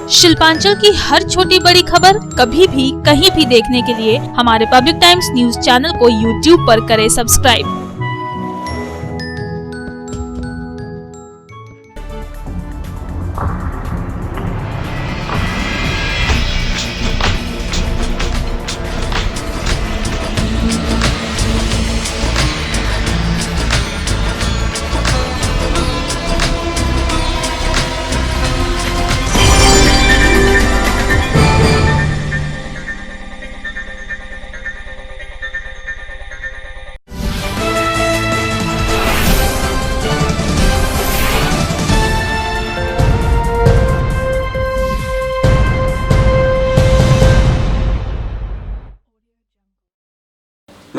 शिल्पांचल की हर छोटी बड़ी खबर कभी भी कहीं भी देखने के लिए हमारे पब्लिक टाइम्स न्यूज चैनल को यूट्यूब पर करें सब्सक्राइब।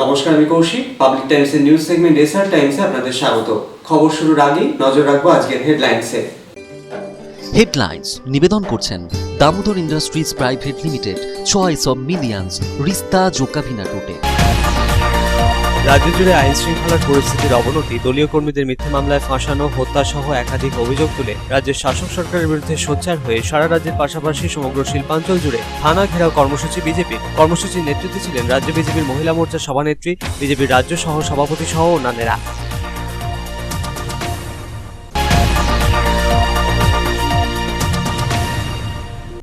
নমস্কার, আমি কৌশিক। পাবলিক টাইমসের নিউজ সেগমেন্ট এসআর টাইমসে আপনাদের স্বাগত। খবর শুরুর আগে নজর রাখবো আজকের হেডলাইন্সে। হেডলাইন্স নিবেদন করছেন Damodar Industries Private Limited, choice of millions, রিস্তা জোকাভিনা টোটে। রাজ্য জুড়ে আইন শৃঙ্খলার পরিস্থিতির অবনতি, দলীয় কর্মীদের মিথ্যা মামলায় ফাঁসানো, হত্যা সহ একাধিক অভিযোগ তুলে রাজ্যের শাসক সরকারের বিরুদ্ধে সোচ্চার হয়ে সারা রাজ্যের পাশাপাশি সমগ্র শিল্পাঞ্চল জুড়ে থানা ঘেরাও কর্মসূচি বিজেপির। কর্মসূচির নেতৃত্বে ছিলেন রাজ্য বিজেপির মহিলা মোর্চার সভানেত্রী, বিজেপির রাজ্য সহ সভাপতি সহ অন্যান্যরা।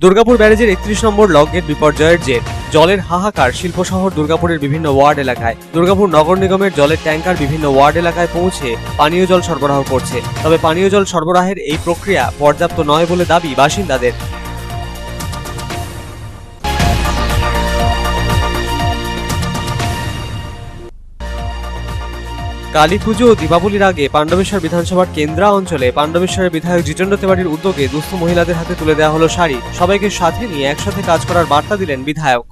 দুর্গাপুর ব্যারেজের 31 নম্বর লক গেট বিপর্যয়ের জের, জলের হাহাকার শিল্প শহর দুর্গাপুরের বিভিন্ন ওয়ার্ড এলাকায়। দুর্গাপুর নগর নিগমের জলের ট্যাঙ্কার বিভিন্ন ওয়ার্ড এলাকায় পৌঁছে পানীয় জল সরবরাহ করছে, তবে পানীয় জল সরবরাহের এই প্রক্রিয়া পর্যাপ্ত নয় বলে দাবি বাসিন্দাদের। কালী পুজো ও দীপাবলির আগে পাণ্ডবেশ্বর বিধানসভার কেন্দ্রা অঞ্চলে পাণ্ডবেশ্বরের বিধায়ক জিতেন্দ্র তেওয়ারির উদ্যোগে দুস্থ মহিলাদের হাতে তুলে দেওয়া হলো শাড়ি। সবাইকে সাথে নিয়ে একসাথে কাজ করার বার্তা দিলেন বিধায়ক।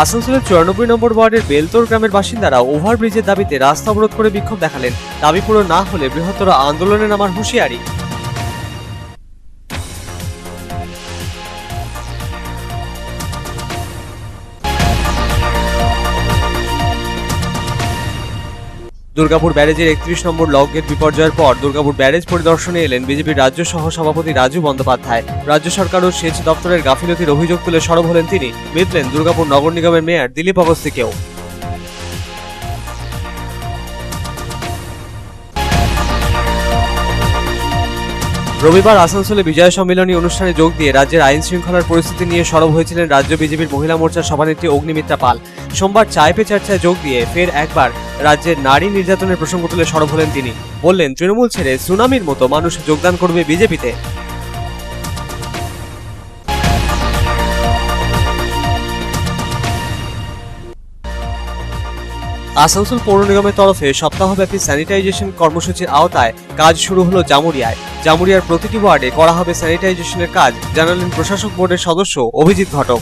আসানসোলের 94 নম্বর ওয়ার্ডের বেলতোর গ্রামের বাসিন্দারা ওভারব্রিজের দাবিতে রাস্তা অবরোধ করে বিক্ষোভ দেখালেন। দাবি পূরণ না হলে বৃহত্তর আন্দোলনে নামার হুঁশিয়ারি। দুর্গাপুর ব্যারেজের 31 নম্বর লক গেট বিপর্যয়ের পর দুর্গাপুর ব্যারেজ পরিদর্শনে এলেন বিজেপির রাজ্য সহ সভাপতি রাজু বন্দ্যোপাধ্যায়। রাজ্য সরকার ও সেচ দপ্তরের গাফিলতির অভিযোগ তুলে সরব হলেন তিনি। মিললেন দুর্গাপুর নগর নিগমের মেয়র দিলীপ অগস্তিকেও। রবিবার আসানসোলে বিজয় সম্মেলনী অনুষ্ঠানে যোগ দিয়ে রাজ্যের আইন শৃঙ্খলার পরিস্থিতি নিয়ে সরব হয়েছিলেন রাজ্য বিজেপির মহিলা মোর্চার সভানেত্রী অগ্নিমিত্রা পাল। সোমবার চায় পে চর্চায় যোগ দিয়ে ফের একবার রাজ্যের নারী নির্যাতনের প্রসঙ্গ তুলে সরব হলেন তিনি। বললেন, তৃণমূল ছেড়ে সুনামির মতো মানুষ যোগদান করবে বিজেপিতে। আসানসোল পৌর নিগমের তরফে সপ্তাহব্যাপী স্যানিটাইজেশন কর্মসূচির আওতায় কাজ শুরু হলো জামুরিয়ায়। জামুরিয়ার প্রতিটি ওয়ার্ডে করা হবে স্যানিটাইজেশনের কাজ, জানালেন প্রশাসক বোর্ডের সদস্য অভিজিৎ ঘটক।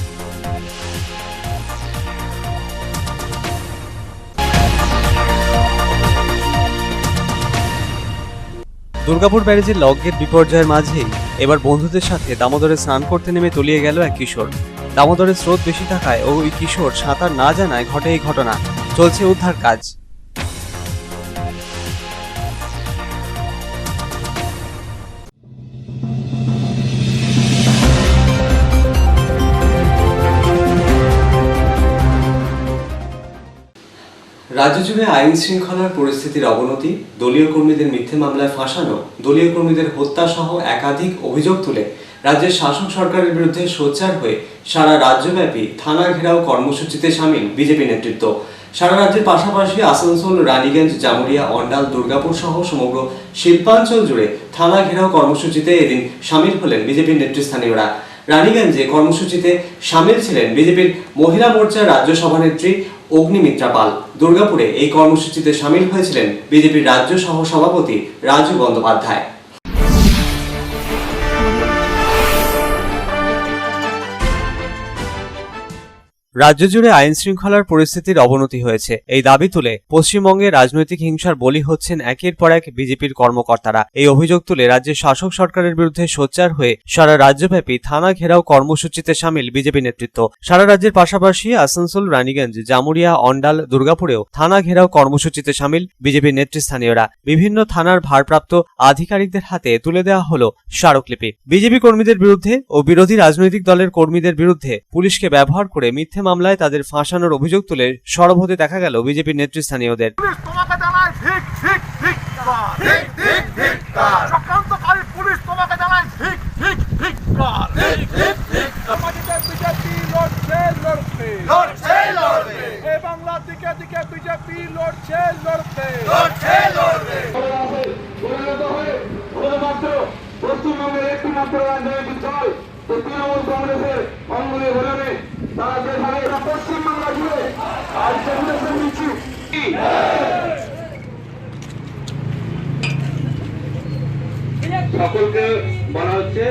দুর্গাপুর ব্যারেজের লক গেট বিপর্যয়ের মাঝেই এবার বন্ধুদের সাথে দামোদরে স্নান করতে নেমে তলিয়ে গেল এক কিশোর। দামোদরের স্রোত বেশি থাকায় ওই কিশোর সাঁতার না জানায় ঘটে এই ঘটনা। চলছে উদ্ধার কাজ। রাজ্য জুড়ে আইন শৃঙ্খলার পরিস্থিতির অবনতি, দলীয় কর্মীদের মিথ্যে মামলায় ফাঁসানো, দলীয় কর্মীদের হত্যা সহ একাধিক অভিযোগ তুলে রাজ্যের শাসক সরকারের বিরুদ্ধে সোচ্চার হয়ে সারা রাজ্যব্যাপী থানা ঘেরাও কর্মসূচিতে সামিল বিজেপি নেতৃত্ব। সারা রাজ্যের পাশাপাশি আসানসোল, রানীগঞ্জ, জামুরিয়া, অন্ডাল, দুর্গাপুর সহ সমগ্র শিল্পাঞ্চল জুড়ে থানা ঘেরাও কর্মসূচিতে এদিন সামিল হলেন বিজেপির নেতৃস্থানীয়রা। রানীগঞ্জে কর্মসূচিতে সামিল ছিলেন বিজেপির মহিলা মোর্চার রাজ্য সভানেত্রী অগ্নিমিত্রা পাল। দুর্গাপুরে এই কর্মসূচিতে সামিল হয়েছিলেন বিজেপির রাজ্য সহ সভাপতি রাজু বন্দ্যোপাধ্যায়। রাজ্য জুড়ে আইন শৃঙ্খলার পরিস্থিতির অবনতি হয়েছে। এই দাবি তুলে পশ্চিমবঙ্গে রাজনৈতিক হিংসার বলি হচ্ছেন একের পর এক বিজেপির কর্মকর্তারা। এই অভিযোগ তুলে রাজ্যের শাসক সরকারের বিরুদ্ধে সোচ্চার হয়ে সারা রাজ্যব্যাপী থানা ঘেরাও কর্মসূচিতে সামিল বিজেপি নেতৃত্ব। সারা রাজ্যের পাশাপাশি আসানসোল, রানীগঞ্জ, জামুরিয়া, অন্ডাল, দুর্গাপুরেও থানা ঘেরাও কর্মসূচিতে সামিল বিজেপির নেতৃস্থানীয়রা। বিভিন্ন থানার ভারপ্রাপ্ত আধিকারিকদের হাতে তুলে দেওয়া হলো স্মারকলিপি। বিজেপি কর্মীদের বিরুদ্ধে ও বিরোধী রাজনৈতিক দলের কর্মীদের বিরুদ্ধে পুলিশকে ব্যবহার করে মিথ্যে মামলায় তাদের ফাঁসানোর অভিযোগ তুলে সরব হতে দেখা গেল বিজেপির নেতৃস্থানীয়দের। পশ্চিমবঙ্গের একটি মাত্র রাজনৈতিক দল তৃণমূল কংগ্রেসের অঙ্গনে হলে তারা যেভাবে পশ্চিমবাংলা জুড়ে আজ কংগ্রেসের মিছিল সকলকে বলা হচ্ছে।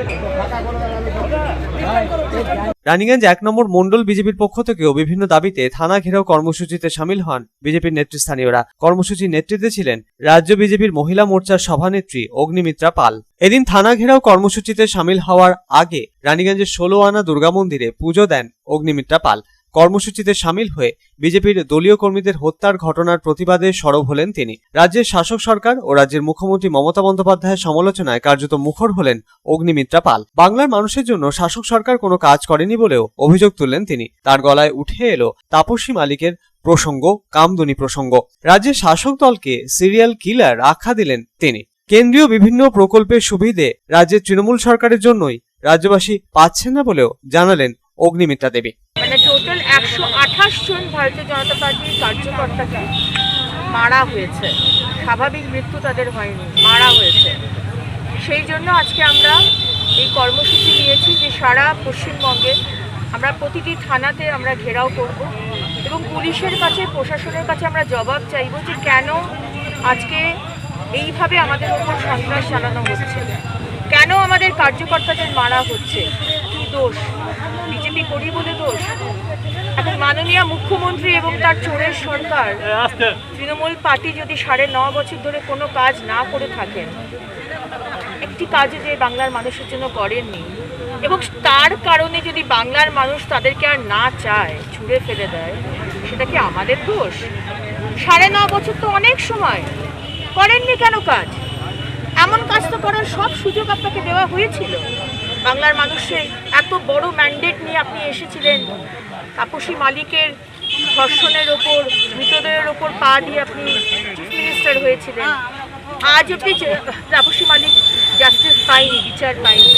রানীগঞ্জ 1 নম্বর মন্ডল বিজেপির পক্ষ থেকেও বিভিন্ন দাবিতে থানা ঘেরাও কর্মসূচিতে সামিল হন বিজেপির নেতৃস্থানীয়রা। কর্মসূচির নেতৃত্বে ছিলেন রাজ্য বিজেপির মহিলা মোর্চার সভানেত্রী অগ্নিমিত্রা পাল। এদিন থানা ঘেরাও কর্মসূচিতে সামিল হওয়ার আগে রানীগঞ্জের 16 আনা দুর্গা মন্দিরে পুজো দেন অগ্নিমিত্রা পাল। কর্মসূচিতে সামিল হয়ে বিজেপির দলীয় কর্মীদের হত্যার ঘটনার প্রতিবাদে সরব হলেন তিনি। রাজ্যের শাসক সরকার ও রাজ্যের মুখ্যমন্ত্রী মমতা বন্দ্যোপাধ্যায়ের সমালোচনায় কার্যত মুখর হলেন অগ্নিমিত্রা পাল। বাংলার মানুষের জন্য শাসক সরকার কোনো কাজ করেনি বলেও অভিযোগ তুললেন তিনি। তার গলায় উঠে এলো তাপসী মালিকের প্রসঙ্গ, কামদুনি প্রসঙ্গ। রাজ্যের শাসক দলকে সিরিয়াল কিলার আখ্যা দিলেন তিনি। কেন্দ্রীয় বিভিন্ন প্রকল্পের সুবিধে রাজ্যের তৃণমূল সরকারের জন্যই রাজ্যবাসী পাচ্ছেন না বলেও জানালেন অগ্নিমিত্রা দেবী। মানে টোটাল 128 জন ভারতীয় জনতা পার্টির কার্যকর্তাকে মারা হয়েছে। স্বাভাবিক মৃত্যু তাদের হয়নি, মারা হয়েছে। সেই জন্য আজকে আমরা এই কর্মসূচি নিয়েছি যে সারা পশ্চিমবঙ্গে আমরা প্রতিটি থানাতে আমরা ঘেরাও করব এবং পুলিশের কাছে, প্রশাসনের কাছে আমরা জবাব চাইব যে কেন আজকে এইভাবে আমাদের উপর সন্ত্রাস চালানো হচ্ছে, কেন আমাদের কার্যকর্তাদের মারা হচ্ছে, কি দোষ, বিজেপি করি বলে দোষ? এখন মাননীয় মুখ্যমন্ত্রী এবং তার চোরের সরকার তৃণমূল পার্টি যদি 9.5 বছর ধরে কোনো কাজ না করে থাকেন, একটি কাজ যে বাংলার মানুষের জন্য করেননি, এবং তার কারণে যদি বাংলার মানুষ তাদেরকে আর না চায়, ছুঁড়ে ফেলে দেয়, সেটা কি আমাদের দোষ? 9.5 বছর তো অনেক সময়, করেননি কেন কাজ? এমন কাজ তো করার সব সুযোগ আপনাকে দেওয়া হয়েছিল। বাংলার মানুষের এত বড় ম্যান্ডেট নিয়ে আপনি এসেছিলেন, তাপসী মালিকের ধর্ষণের ওপর, মৃতদেহের ওপর পা দিয়ে আপনি চিফ মিনিস্টার হয়েছিলেন। আজ অব্দি তাপসী মালিক জাস্টিস পায়নি, বিচার পায়নি।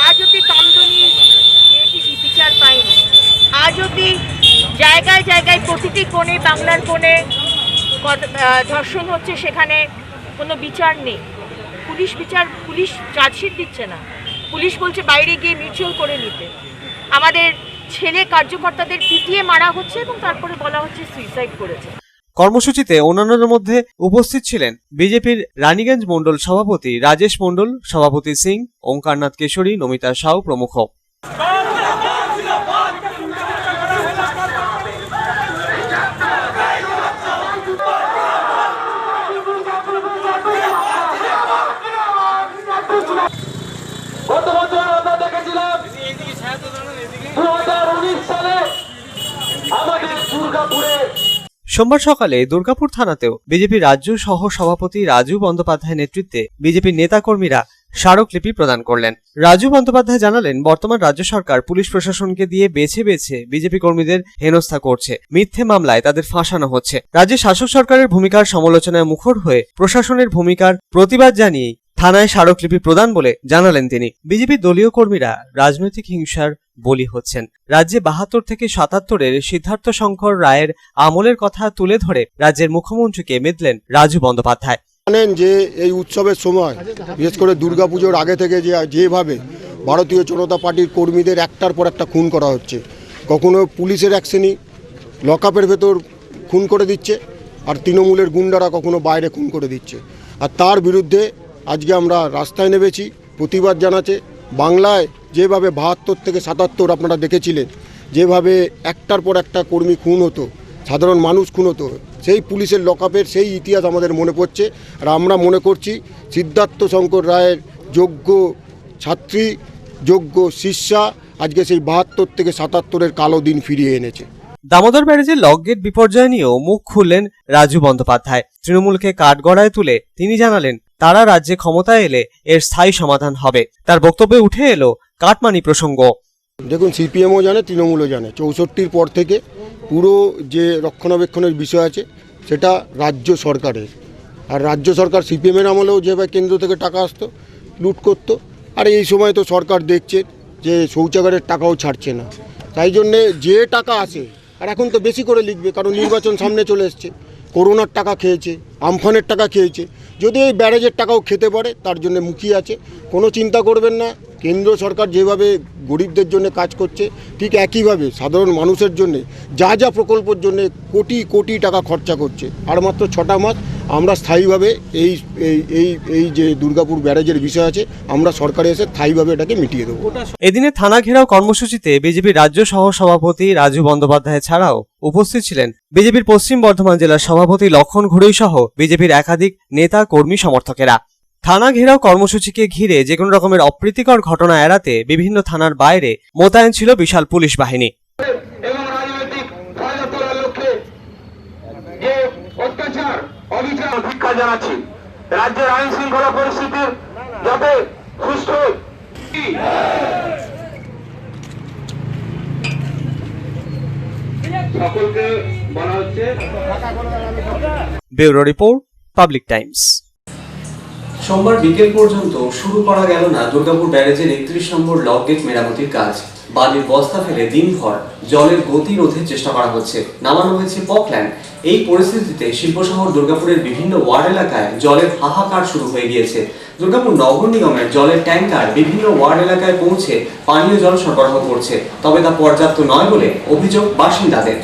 আজ অব্দি কামদুনি মেয়েটি বিচার পায়নি। আজ অব্দি জায়গায় জায়গায় প্রতিটি কোণে, বাংলার কোণে ধর্ষণ হচ্ছে, সেখানে কোনো বিচার নেই। পুলিশ চার্জশিট দিচ্ছে না, পুলিশ বলছে বাইরে গিয়ে মিউচুয়াল করে নিতে। আমাদের ছেলে কার্যকর্তাদের পিটিয়ে মারা হচ্ছে এবং তারপরে বলা হচ্ছে সুইসাইড করেছে। কর্মসূচিতে অন্যান্যদের মধ্যে উপস্থিত ছিলেন বিজেপির রানীগঞ্জ মন্ডল সভাপতি রাজেশ মন্ডল, সভাপতি সিং, ওঙ্কারনাথ কেশরী, নমিতা সাউ প্রমুখ। গত বছর আমরা দেখেছিলাম 2019 সালে আমাদের দুর্গাপুরে। সোমবার সকালে দুর্গাপুর থানাতেও বিজেপি রাজ্য সহ সভাপতি রাজু বন্দ্যোপাধ্যায়ের নেতৃত্বে বিজেপির নেতাকর্মীরা স্মারকলিপি প্রদান করলেন। রাজু বন্দ্যোপাধ্যায় জানালেন, বর্তমান রাজ্য সরকার পুলিশ প্রশাসনকে দিয়ে বেছে বেছে বিজেপি কর্মীদের হেনস্থা করছে, মিথ্যে মামলায় তাদের ফাঁসানো হচ্ছে। রাজ্যের শাসক সরকারের ভূমিকার সমালোচনায় মুখর হয়ে প্রশাসনের ভূমিকার প্রতিবাদ জানিয়ে থানায় স্মারকলিপি প্রদান বলে জানালেন তিনি। বিজেপির দলীয় কর্মীরা রাজনৈতিক হিংসার বলি হচ্ছেন। রাজ্যে 72 থেকে 77-এর সিদ্ধার্থ শঙ্কর রায়ের আমলের কথা তুলে ধরে রাজ্যের মুখ্যমন্ত্রীকে মেদলেন রাজু বন্দ্যোপাধ্যায়। জানেন যে এই উৎসবের সময়, বিশেষ করে দুর্গাপুজোর আগে থেকে যেভাবে ভারতীয় জনতা পার্টির কর্মীদের একটার পর একটা খুন করা হচ্ছে, কখনো পুলিশের অ্যাকশনই লকআপের ভেতর খুন করে দিচ্ছে, আর তৃণমূলের গুন্ডারা কখনো বাইরে খুন করে দিচ্ছে। আর তার বিরুদ্ধে আজকে আমরা রাস্তায় নেমেছি প্রতিবাদ জানাতে। বাংলায় যেভাবে 72 থেকে 77 আপনারা দেখেছিলেন যেভাবে একটার পর একটা কর্মী খুন হতো, সাধারণ মানুষ খুন হতো, সেই পুলিশের লকআপের সেই ইতিহাস আমাদের মনে পড়ছে। আর আমরা মনে করছি সিদ্ধার্থ শঙ্কর রায়ের যোগ্য ছাত্রী, যোগ্য শিষ্যা আজকে সেই 72 থেকে 77-এর কালো দিন ফিরিয়ে এনেছে। দামোদর ব্যারেজের লকগেট বিপর্যয় নিয়েও মুখ খুললেন রাজু বন্দ্যোপাধ্যায়। তৃণমূলকে কাঠগড়ায় তুলে তিনি জানালেন তারা রাজ্যে ক্ষমতায় এলে এর স্থায়ী সমাধান হবে। তার বক্তব্যে উঠে এলো কাটমানি প্রসঙ্গ। দেখুন, সিপিএমও জানে, তৃণমূলও জানে, 64-র পর থেকে পুরো যে রক্ষণাবেক্ষণের বিষয় আছে সেটা রাজ্য সরকারের। আর রাজ্য সরকার সিপিএমের আমলেও যেভাবে কেন্দ্র থেকে টাকা আসতো, লুট করতো। আর এই সময় তো সরকার দেখছে যে শৌচাগারের টাকাও ছাড়ছে না, তাই জন্যে যে টাকা আসে, আর এখন তো বেশি করে লিখবে কারণ নির্বাচন সামনে চলে এসছে, করোনার টাকা খেয়েছে, আমফানের টাকা খেয়েছে, যদি এই ব্যারেজের টাকাও খেতে পারে তার জন্য মুখিয়ে আছে। কোনো চিন্তা করবেন না, কেন্দ্র সরকার যেভাবে গরিবদের জন্য কাজ করছে ঠিক একইভাবে সাধারণ মানুষের জন্য যা যা প্রকল্পের জন্য কোটি কোটি টাকা খরচা করছে। আর মাত্র 6টা মাস আমরা স্থায়ীভাবে এই এই এই এই যে দুর্গাপুর ব্যারেজের বিষয় আছে, আমরা সরকারে এসে স্থায়ীভাবে এটাকে মিটিয়ে দেবো। এদিনে থানা ঘেরাও কর্মসূচিতে বিজেপির রাজ্য সহ সভাপতি রাজু বন্দ্যোপাধ্যায় ছাড়াও উপস্থিত ছিলেন বিজেপির পশ্চিম বর্ধমান জেলার সভাপতি লক্ষণ ঘুড়ই সহ বিজেপির একাধিক নেতা কর্মী সমর্থকেরা। থানা ঘেরাও কর্মসূচিকে ঘিরে যে কোনো রকমের অপ্রীতিকর ঘটনা এড়াতে বিভিন্ন থানার বাইরে মোতায়েন ছিল বিশাল পুলিশ বাহিনী। এবং রাজনৈতিক ফায়দা তোলার লক্ষ্যে যে অত্যাচার অবিচার ভিক্ষা জানাচ্ছি, রাজ্যের আইন শৃঙ্খলা পরিস্থিতির যাতে সুস্থ সকলকে বলা হচ্ছে। Bureau report, Public Times. সোমবার বিকেল পর্যন্ত শুরু করা গেল না দুর্গাপুর ব্যারেজের 31 নম্বর লকগেট মেরামতির কাজ। বালির বস্তা ফেলে দিনভর জলের গতি রোধের চেষ্টা করা হচ্ছে, নামানো হয়েছে পকল্যান্ড। এই পরিস্থিতিতে শিল্পশহর দুর্গাপুরের বিভিন্ন ওয়ার্ড এলাকায় জলের হাহাকার শুরু হয়ে গিয়েছে। দুর্গাপুর নগর নিগমের জলের ট্যাঙ্কার বিভিন্ন ওয়ার্ড এলাকায় পৌঁছে পানীয় জল সরবরাহ করছে, তবে তা পর্যাপ্ত নয় বলে অভিযোগ বাসিন্দাদের।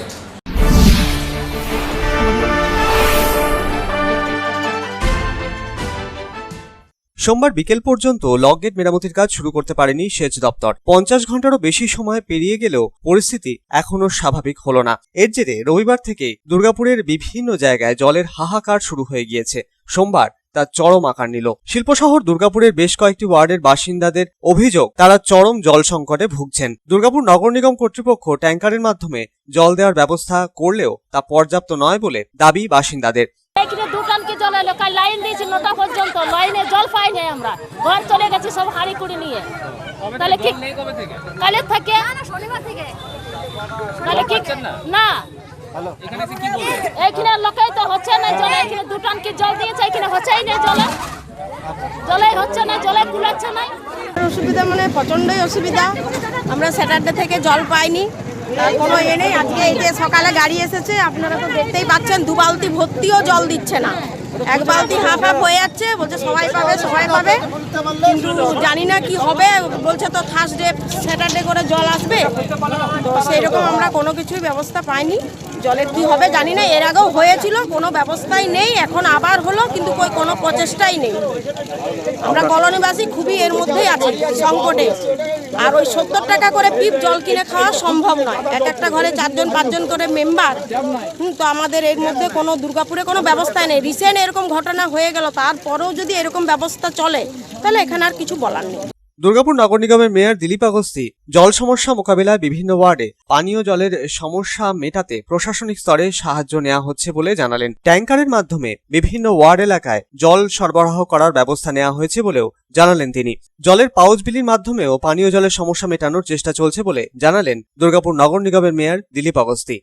সোমবার বিকেল পর্যন্ত লকগেট মেরামতির কাজ শুরু করতে পারেনি সেচ দপ্তর। 50 ঘন্টারও বেশি সময় পেরিয়ে গেলেও পরিস্থিতি এখনো স্বাভাবিক হলো না। এর জেরে রবিবার থেকে দুর্গাপুরের বিভিন্ন জায়গায় জলের হাহাকার শুরু হয়ে গিয়েছে। সোমবার তা চরম আকার নিল। শিল্পশহর দুর্গাপুরের বেশ কয়েকটি ওয়ার্ডের বাসিন্দাদের অভিযোগ তারা চরম জল সংকটে ভুগছেন। দুর্গাপুর নগর নিগম কর্তৃপক্ষ ট্যাঙ্কারের মাধ্যমে জল দেওয়ার ব্যবস্থা করলেও তা পর্যাপ্ত নয় বলে দাবি বাসিন্দাদের। এখানে দোকানকে জল এলো, কাল লাইন দিয়েছি 9টা পর্যন্ত, লাইনে জল পাই নাই, আমরা ঘর চলে গেছি সব হাঁড়ি কুড়ি নিয়ে। তাহলে কি কালের থেকে তাহলে কি না এখানে লোকাই তো হচ্ছে না জল, এখানে দুটান কি জল দিয়েছে, এখানে হচ্ছেই না, জলে হচ্ছে না, জলে কুলাচ্ছে না। অসুবিধা মানে প্রচন্ডই অসুবিধা। আমরা স্যাটারডে থেকে জল পাইনি, তার কোনো এ নেই। আজকে এই যে সকালে গাড়ি এসেছে, আপনারা তো দেখতেই পাচ্ছেন, 2 বালতি ভর্তিও জল দিচ্ছে না, 1 বালতি হাফ হাফ হয়ে যাচ্ছে। বলছে সবাই পাবে সবাই পাবে, কিন্তু জানি না কি হবে। বলছে তো থার্সডে স্যাটারডে করে জল আসবে, তো সেই রকম আমরা কোনো কিছুই ব্যবস্থা পাইনি। জলের কি হবে জানি না, এর আগেও হয়েছিল, কোনো ব্যবস্থাই নেই, এখন আবার হলো, কিন্তু কোনো প্রচেষ্টাই নেই। আমরা কলোনিবাসী খুবই এর মধ্যেই আছি সংকটে। আর ওই 70 টাকা করে পিপ জল কিনে খাওয়া সম্ভব নয়, একটা ঘরে 4জন 5জন করে মেম্বার। তো আমাদের এর মধ্যে কোনো দুর্গাপুরে কোনো ব্যবস্থাই নেই। রিসেন্ট এরকম ঘটনা হয়ে গেল, তারপরেও যদি এরকম ব্যবস্থা চলে তাহলে এখানে আর কিছু বলার নেই। দুর্গাপুর নগর নিগমের মেয়র দিলীপ আগস্তি জল সমস্যা মোকাবিলায় বিভিন্ন ওয়ার্ডে পানীয় জলের সমস্যা মেটাতে প্রশাসনিক স্তরে সাহায্য নেওয়া হচ্ছে বলে জানালেন। ট্যাঙ্কারের মাধ্যমে বিভিন্ন ওয়ার্ড এলাকায় জল সরবরাহ করার ব্যবস্থা নেওয়া হয়েছে বলেও জানালেন তিনি। জলের পাউচ বিলির মাধ্যমেও পানীয় জলের সমস্যা মেটানোর চেষ্টা চলছে বলে জানালেন দুর্গাপুর নগর নিগমের মেয়র দিলীপ আগস্তি।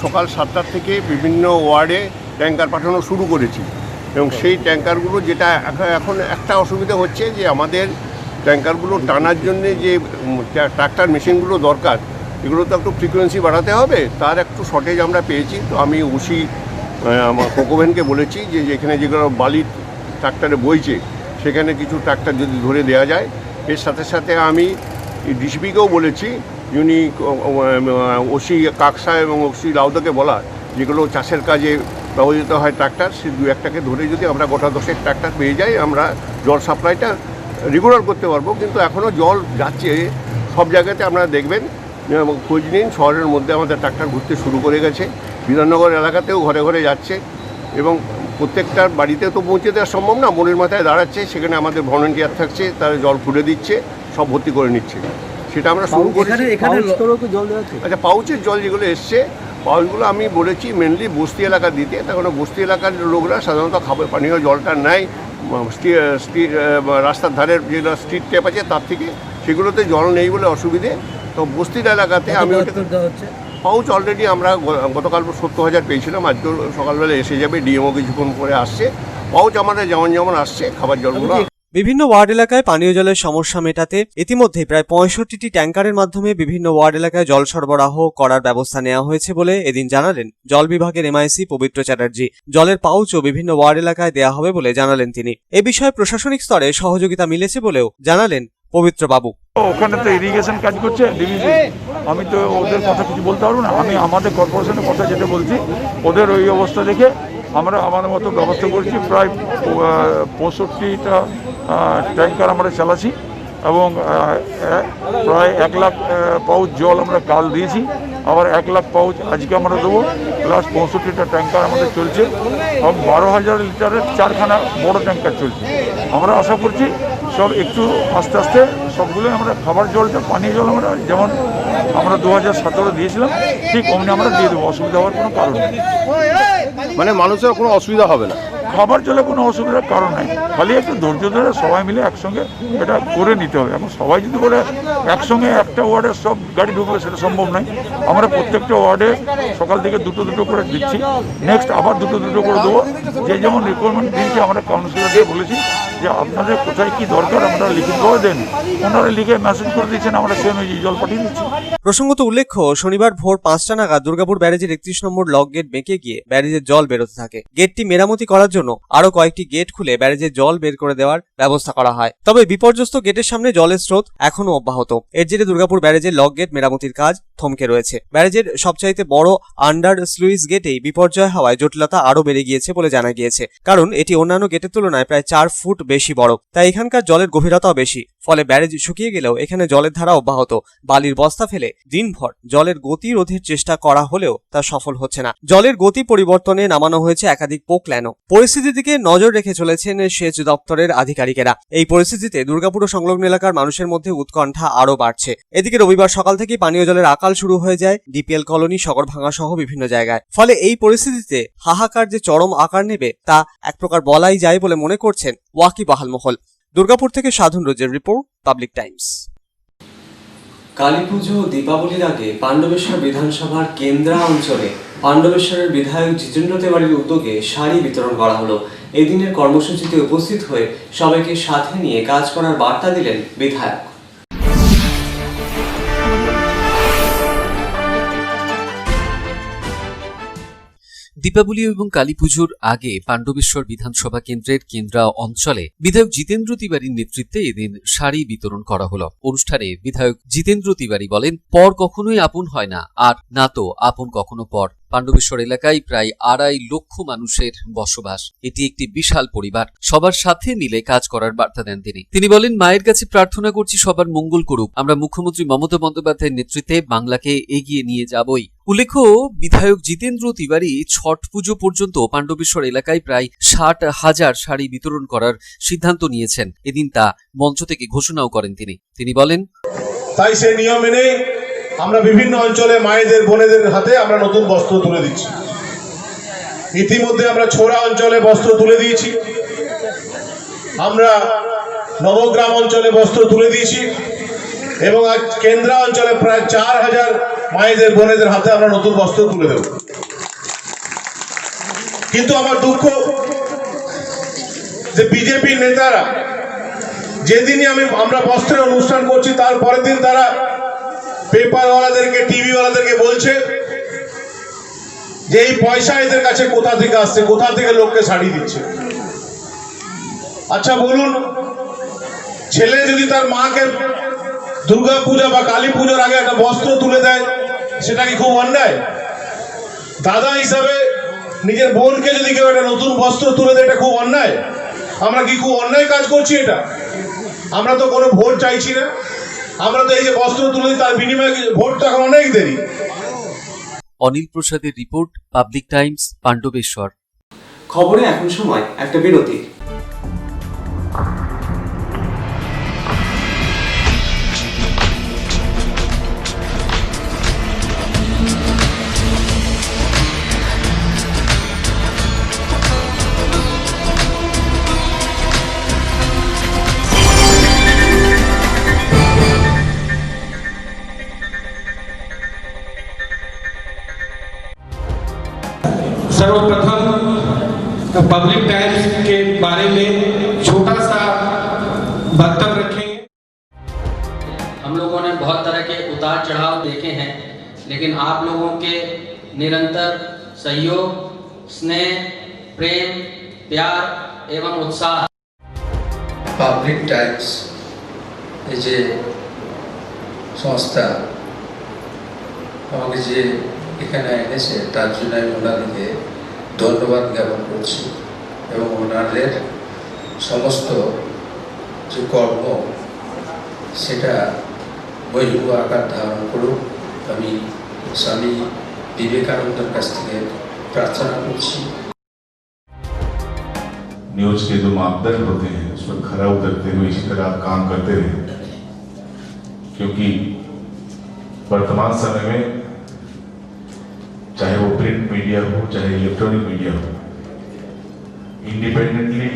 সকাল 7টা থেকে বিভিন্ন ওয়ার্ডে ট্যাঙ্কার পাঠানো শুরু করেছি, এবং সেই ট্যাঙ্কারগুলো যেটা এখন একটা অসুবিধা হচ্ছে যে আমাদের ট্যাঙ্কারগুলো টানার জন্য যে ট্রাক্টর মেশিনগুলো দরকার, এগুলো তো একটু ফ্রিকোয়েন্সি বাড়াতে হবে, তার একটু শর্টেজ আমরা পেয়েছি। তো আমি ওসি আমার কোকোভেনকে বলেছি যে যেখানে যেগুলো বালি ট্রাক্টরে বইছে সেখানে কিছু ট্রাক্টর যদি ধরে দেওয়া যায়। এর সাথে সাথে আমি ডিসিপিকেও বলেছি, যিনি ওসি কাকসা এবং ওসি লাউদাকে বলা, যেগুলো চাষের কাজে ব্যবহৃত হয় ট্রাক্টর, সেই 2-1টাকে ধরে যদি আমরা গোটা 10 ট্রাক্টর পেয়ে যাই, আমরা জল সাপ্লাইটা রেগুলার করতে পারবো। কিন্তু এখনও জল যাচ্ছে সব জায়গাতে, আপনারা দেখবেন খোঁজ নিন, শহরের মধ্যে আমাদের ট্রাক্টর ঘুরতে শুরু করে গেছে, বিধাননগর এলাকাতেও ঘরে ঘরে যাচ্ছে এবং প্রত্যেকটার বাড়িতে তো পৌঁছে দেওয়া সম্ভব না, মোড়ের মাথায় দাঁড়াচ্ছে, সেখানে আমাদের ভলেন্টিয়ার থাকছে, তারা জল খুঁড়ে দিচ্ছে, সব ভর্তি করে নিচ্ছে। সেটা আমরা শুরু করেছি। আচ্ছা, পাউচের জল যেগুলো এসছে, পাউচগুলো আমি বলেছি মেনলি বস্তি এলাকা দিতে, তখন বস্তি এলাকার লোকরা সাধারণত খাবার পানীয় জলটা নেয় রাস্তার ধারের যেগুলো স্ট্রিট ট্যাপ আছে তার থেকে, সেগুলোতে জল নেই বলে অসুবিধে। তো বস্তির এলাকাতে আমি পাউচ অলরেডি আমরা গতকাল 70,000 পেয়েছিলাম, আজকেও সকালবেলা এসে যাবে, ডিএমও কিছুক্ষণ পরে আসছে। পাউচ আমাদের যেমন যেমন আসছে খাবার জলগুলো। বিভিন্ন ওয়ার্ড এলাকায় পানীয় জলের সমস্যা মেটাতে ইতিমধ্যে প্রায় 65টি ট্যাঙ্কারের মাধ্যমে বিভিন্ন ওয়ার্ড এলাকায় জল সরবরাহ করার ব্যবস্থা নেওয়া হয়েছে বলে এদিন জানালেন জল বিভাগের এমআইসি পবিত্র চ্যাটার্জি। জলের পাউচও বিভিন্ন ওয়ার্ড এলাকায় দেওয়া হবে বলে জানালেন তিনি। এ বিষয়ে প্রশাসনিক স্তরে সহযোগিতা মিলেছে বলেও জানালেন পবিত্র বাবু। ওখানে তো ইরিগেশন কাজ করছে ডিভিসি, আমি তো ওদের কথা কিছু বলতে পারবো না, আমি আমাদের কর্পোরেশনের কথা যেটা বলছি, ওদের ওই অবস্থা দেখে আমরা আমাদের মতো ব্যবস্থা করছি। প্রায় 65টা ট্যাঙ্কার আমরা চালাচ্ছি এবং প্রায় 1 লাখ পাউচ জল আমরা কাল দিয়েছি, আবার 1 লাখ পাউচ আজকে আমরা দেবো, প্লাস 65টা ট্যাঙ্কার আমাদের চলছে এবং 12,000 লিটারের 4খানা বড় ট্যাঙ্কার চলছে। আমরা আশা করছি সব একটু আস্তে আস্তে সবগুলো আমরা খাবার জলটা, পানীয় জল আমরা যেমন আমরা 2017 দিয়েছিলাম ঠিক অমনি আমরা দিয়ে দেবো, অসুবিধা হওয়ার কোনো কারণ নেই। মানে মানুষের কোনো অসুবিধা হবে না, খাবার জলে কোনো অসুবিধার কারণ নেই, খালি একটু ধৈর্য ধরে সবাই মিলে একসঙ্গে এটা করে নিতে হবে। এখন সবাই যদি বলে একসঙ্গে একটা ওয়ার্ডে সব গাড়ি ঢুকবে সেটা সম্ভব নয়। আমরা প্রত্যেকটা ওয়ার্ডে সকাল থেকে দুটো করে দিচ্ছি, নেক্সট আবার দুটো করে দেবো। যে যেমন রিকোয়ারমেন্ট দিয়েছি আমরা কাউন্সিলরকে বলেছি যে আপনাদের কোথায় কি দরকার আমরা লিখিতভাবে দেন, ওনারা লিখে মেসেজ করে দিচ্ছেন, আমরা সেই অনুযায়ী জল পাঠিয়ে দিচ্ছি। প্রসঙ্গত উল্লেখ্য, শনিবার ভোর 5টা নাগাদ দুর্গাপুর ব্যারেজের 31 নম্বর লক গেট বেঁকে গিয়ে ব্যারেজের জল বেরোতে থাকে। গেটটি মেরামতি করার জন্য আরো কয়েকটি গেট খুলে ব্যারেজের জল বের করে দেওয়ার ব্যবস্থা করা হয়। তবে বিপর্যস্ত গেটের সামনে জলের স্রোত এখনো অব্যাহত। এর জেরে দুর্গাপুর ব্যারেজের লক গেট মেরামতির কাজ থমকে রয়েছে। ব্যারেজের সবচাইতে বড় আন্ডার স্লুইস গেটেই বিপর্যয় হওয়ায় জটিলতা আরো বেড়ে গিয়েছে বলে জানা গিয়েছে, কারণ এটি অন্যান্য গেটের তুলনায় প্রায় 4 ফুট বেশি বড়, তাই এখানকার জলের গভীরতাও বেশি। ফলে ব্যারেজ শুকিয়ে গেলেও এখানে জলের ধারা অব্যাহত। বালির বস্তা ফেলে দিনভর জলের গতি রোধের চেষ্টা করা হলেও তা সফল হচ্ছে না। জলের গতি পরিবর্তনে নামানো হয়েছে একাধিক পোকল্যানও। পরিস্থিতির দিকে নজর রেখে চলেছেন সেচ দপ্তরের আধিকারিকেরা। এই পরিস্থিতিতে দুর্গাপুর ও সংলগ্ন এলাকার মানুষের মধ্যে উৎকণ্ঠা আরো বাড়ছে। এদিকে রবিবার সকাল থেকেই পানীয় জলের আকাল শুরু হয়ে যায় ডিপিএল কলোনি, সগরভাঙ্গা সহ বিভিন্ন জায়গায়। ফলে এই পরিস্থিতিতে হাহাকার যে চরম আকার নেবে তা এক প্রকার বলাই যায় বলে মনে করছেন ওয়াকিবহাল মহল। দুর্গাপুর থেকে সাধন রোজের রিপোর্ট, পাবলিক টাইমস। কালীপুজো ও দীপাবলির আগে পাণ্ডবেশ্বর বিধানসভার কেন্দ্রা অঞ্চলে পাণ্ডবেশ্বরের বিধায়ক জিতেন্দ্র তেওয়ারির উদ্যোগে শাড়ি বিতরণ করা হলো। এই দিনের কর্মসূচিতে উপস্থিত হয়ে সবাইকে সাথে নিয়ে কাজ করার বার্তা দিলেন বিধায়ক। দীপাবলি এবং কালীপুজোর আগে পাণ্ডবেশ্বর বিধানসভা কেন্দ্রের কেন্দ্রা অঞ্চলে বিধায়ক জিতেন্দ্র তিওয়ারির নেতৃত্বে এদিন শাড়ি বিতরণ করা হলো। অনুষ্ঠানে বিধায়ক জিতেন্দ্র তিওয়ারি বলেন, পর কখনোই আপন হয় না, আর না তো আপন কখনো পর। পাণ্ডবেশ্বর এলাকায় প্রায় 2.5 লক্ষ মানুষের বসবাস। এটি একটি বিশাল পরিবার, সবার সাথে মিলে কাজ করার বার্তা দেন তিনি বলেন, মায়ের কাছে প্রার্থনা করছি সবার মঙ্গল করুক। আমরা মুখ্যমন্ত্রী মমতা বন্দ্যোপাধ্যায়ের নেতৃত্বে বাংলাকে এগিয়ে নিয়ে যাবই। উল্লেখ্য, বিধায়ক জিতেন্দ্র তিওয়ারি ছট পুজো পর্যন্ত পাণ্ডবেশ্বর এলাকায় প্রায় 60,000 শাড়ি বিতরণ করার সিদ্ধান্ত নিয়েছেন। এদিন তা মঞ্চ থেকে ঘোষণাও করেন তিনি বলেন, তাই সেই নিয়ম মেনে আমরা বিভিন্ন অঞ্চলে মায়েদের বোনেদের হাতে আমরা নতুন বস্ত্র তুলে দিচ্ছি। ইতিমধ্যে আমরা ছোড়া অঞ্চলে বস্ত্র তুলে দিয়েছি, আমরা নবগ্রাম অঞ্চলে বস্ত্র তুলে দিয়েছি এবং আজ কেন্দ্রা অঞ্চলে প্রায় 4,000 মায়েদের বোনেদের হাতে আমরা নতুন বস্ত্র তুলে দেব। কিন্তু আমার দুঃখ যে বিজেপির নেতারা যেদিনই আমরা বস্ত্রের অনুষ্ঠান করছি তার পরের দিন তারা পেপারওয়ালাদেরকে, টিভিওয়ালাদেরকে বলছে যে এই পয়সা এদের কাছে কোথা থেকে আসছে, কোথা থেকে লোককে শাড়ি দিচ্ছে। আচ্ছা বলুন, ছেলে যদি তার মাকে দুর্গা পূজা বা কালী পুজোর আগে একটা বস্ত্র তুলে দেয়, সেটা কি খুব অন্যায়? দাদা হিসাবে নিজের বোনকে যদি কেউ একটা নতুন বস্ত্র তুলে দেয়, এটা খুব অন্যায়? আমরা কি খুব অন্যায় কাজ করছি? এটা আমরা তো কোনো ভোট চাইছি না, আমরা তো এই যে বস্ত্র তুলে দিই, তার বিনিময়ে ভোট তো এখন অনেক দেরি। অনিল প্রসাদের রিপোর্ট, পাবলিক টাইমস, পাণ্ডবেশ্বর। খবরে এখন সময় একটা বিরতি। सर्वप्रथम पब्लिक टाइम्स के बारे में छोटा सा वक्तव्य रखेंगे। हम लोगों ने बहुत तरह के उतार चढ़ाव देखे हैं, लेकिन आप लोगों के निरंतर सहयोग, स्नेह, प्रेम, प्यार एवं उत्साह। পাবলিক টাইমস এই যে সংস্থা আমাকে যে এখানে এনেছে তার জন্য আমি ওনাদেরকে ধন্যবাদ জ্ঞাপন করছি এবং ওনাদের সমস্ত যে কর্ম সেটা বহির্ভ আকার ধারণ করুক আমি স্বামী বিবেকানন্দের কাছ থেকে प्रार्थना করছি। न्यूज के जो मापदंड होते हैं उस पर खरा उतरते हुए इसी तरह आप काम करते रहे, क्योंकि वर्तमान समय में चाहे वो प्रिंट मीडिया हो चाहे इलेक्ट्रॉनिक मीडिया हो, इंडिपेंडेंटली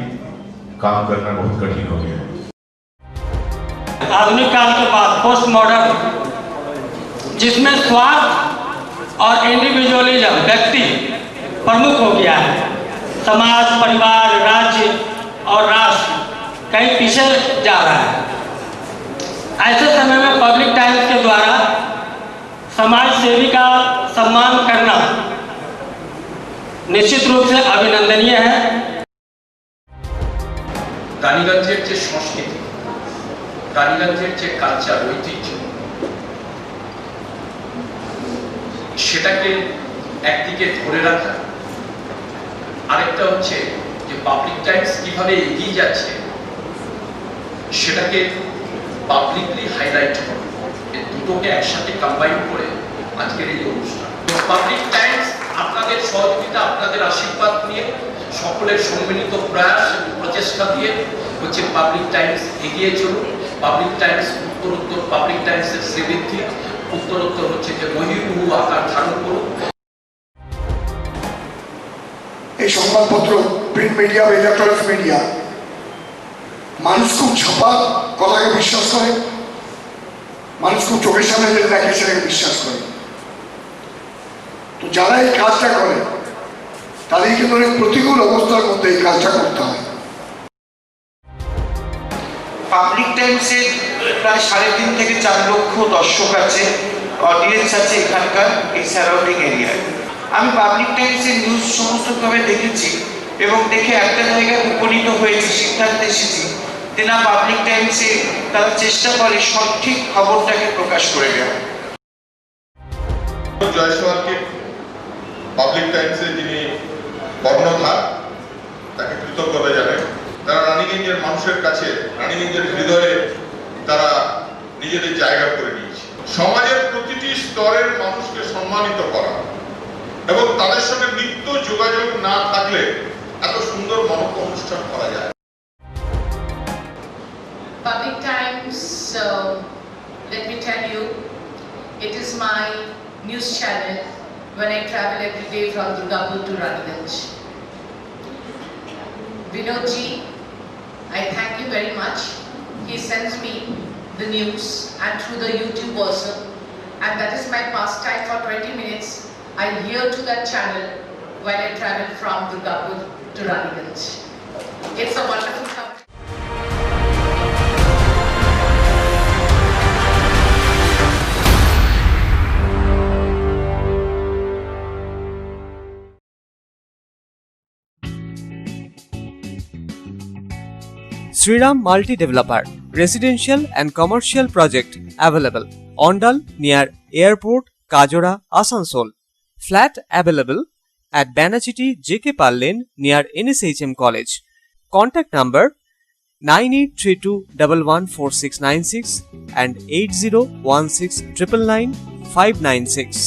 काम करना बहुत कठिन हो गया है। आधुनिक काल के बाद पोस्ट मॉडर्न, जिसमें स्वार्थ और इंडिविजुअलिज्म व्यक्ति प्रमुख हो गया है, समाज, परिवार, राज्य और राष्ट्र कहीं पीछे जा रहा है। ऐसे समय में पब्लिक टाइम्स के द्वारा समाज सेवी का सम्मान करना निश्चित रूप से अभिनंदनीय है। রানীগঞ্জের যে সংস্কৃতি, রানীগঞ্জের যে কালচার, ঐতিহ্য, সেটাকে একদিকে ধরে রাখা, আরেকটা হচ্ছে যে পাবলিক টাইমস কিভাবে এগিয়ে যাচ্ছে সেটাকে পাবলিকলি হাইলাইট করা, এই দুটোকে একসাথে কম্বাইন করে আজকের এই অনুষ্ঠান। পাবলিক টাইমস আপনাদের সহযোগিতা, আপনাদের আশীর্বাদ নিয়ে, সকলের সম্মিলিত প্রয়াস প্রচেষ্টা দিয়ে হচ্ছে পাবলিক টাইমস এগিয়ে চলুন। পাবলিক টাইমস উত্তরোত্তর, পাবলিক টাইমসের শ্রীবৃদ্ধি উত্তরোত্তর হচ্ছে যে বহির্ভূ আকার ধারণ করুন। এই সংবাদপত্র, প্রিন্ট মিডিয়া বা ইলেকট্রনিক্স মিডিয়া, মানুষ খুব ছাপা কথাকে বিশ্বাস করে, মানুষ খুব চোখের সামনে যেটা দেখে সেটাকে বিশ্বাস করে। তো যারা এই কাজটা করে তাদের কিন্তু অনেক প্রতিকূল অবস্থার মধ্যে এই কাজটা করতে হয়। পাবলিক টাইমসের প্রায় 3.5 থেকে 4 লক্ষ দর্শক আছে, অডিয়েন্স আছে এখানকার এই সারাউন্ডিং এরিয়ায়। আমি পাবলিক টাইমসের নিউজ সমস্তভাবে দেখেছি এবং দেখে একটা জায়গায় উপনীত হয়েছি, সিদ্ধান্তে এসেছি যে না, পাবলিক টাইমসে তারা চেষ্টা করে সঠিক খবরটাকে প্রকাশ করে দেওয়া। জয়সওয়ালকে পাবলিক টাইমসে যিনি কর্ণধার, তাকে কৃতজ্ঞতা জানাই। তারা রানীগঞ্জের মানুষের কাছে, রানীগঞ্জের হৃদয়ে তারা নিজেদের জায়গা করে নিয়েছে। সমাজের প্রতিটি স্তরের মানুষকে সম্মানিত করা এবং তাদের সঙ্গে নিত্য যোগাযোগ না থাকলে এত সুন্দর মহৎ অনুষ্ঠান করা যায়। Public Times, let me tell you, it is my news channel when I travel every day from Durgapur to Raniganj. Vinodji, I thank you very much. He sends me the news and through the YouTube also, and that is my pastime for 20 minutes. I hear to that channel when I travel from Durgapur to Raniganj. It's a wonderful company. Sriram Multi Developer, Residential and Commercial Project available. Ondal near Airport, Kajora, Asansol. Flat available at Banachiti JK Pal Lane near NSHM College. Contact number 9832114696 and 8016999596.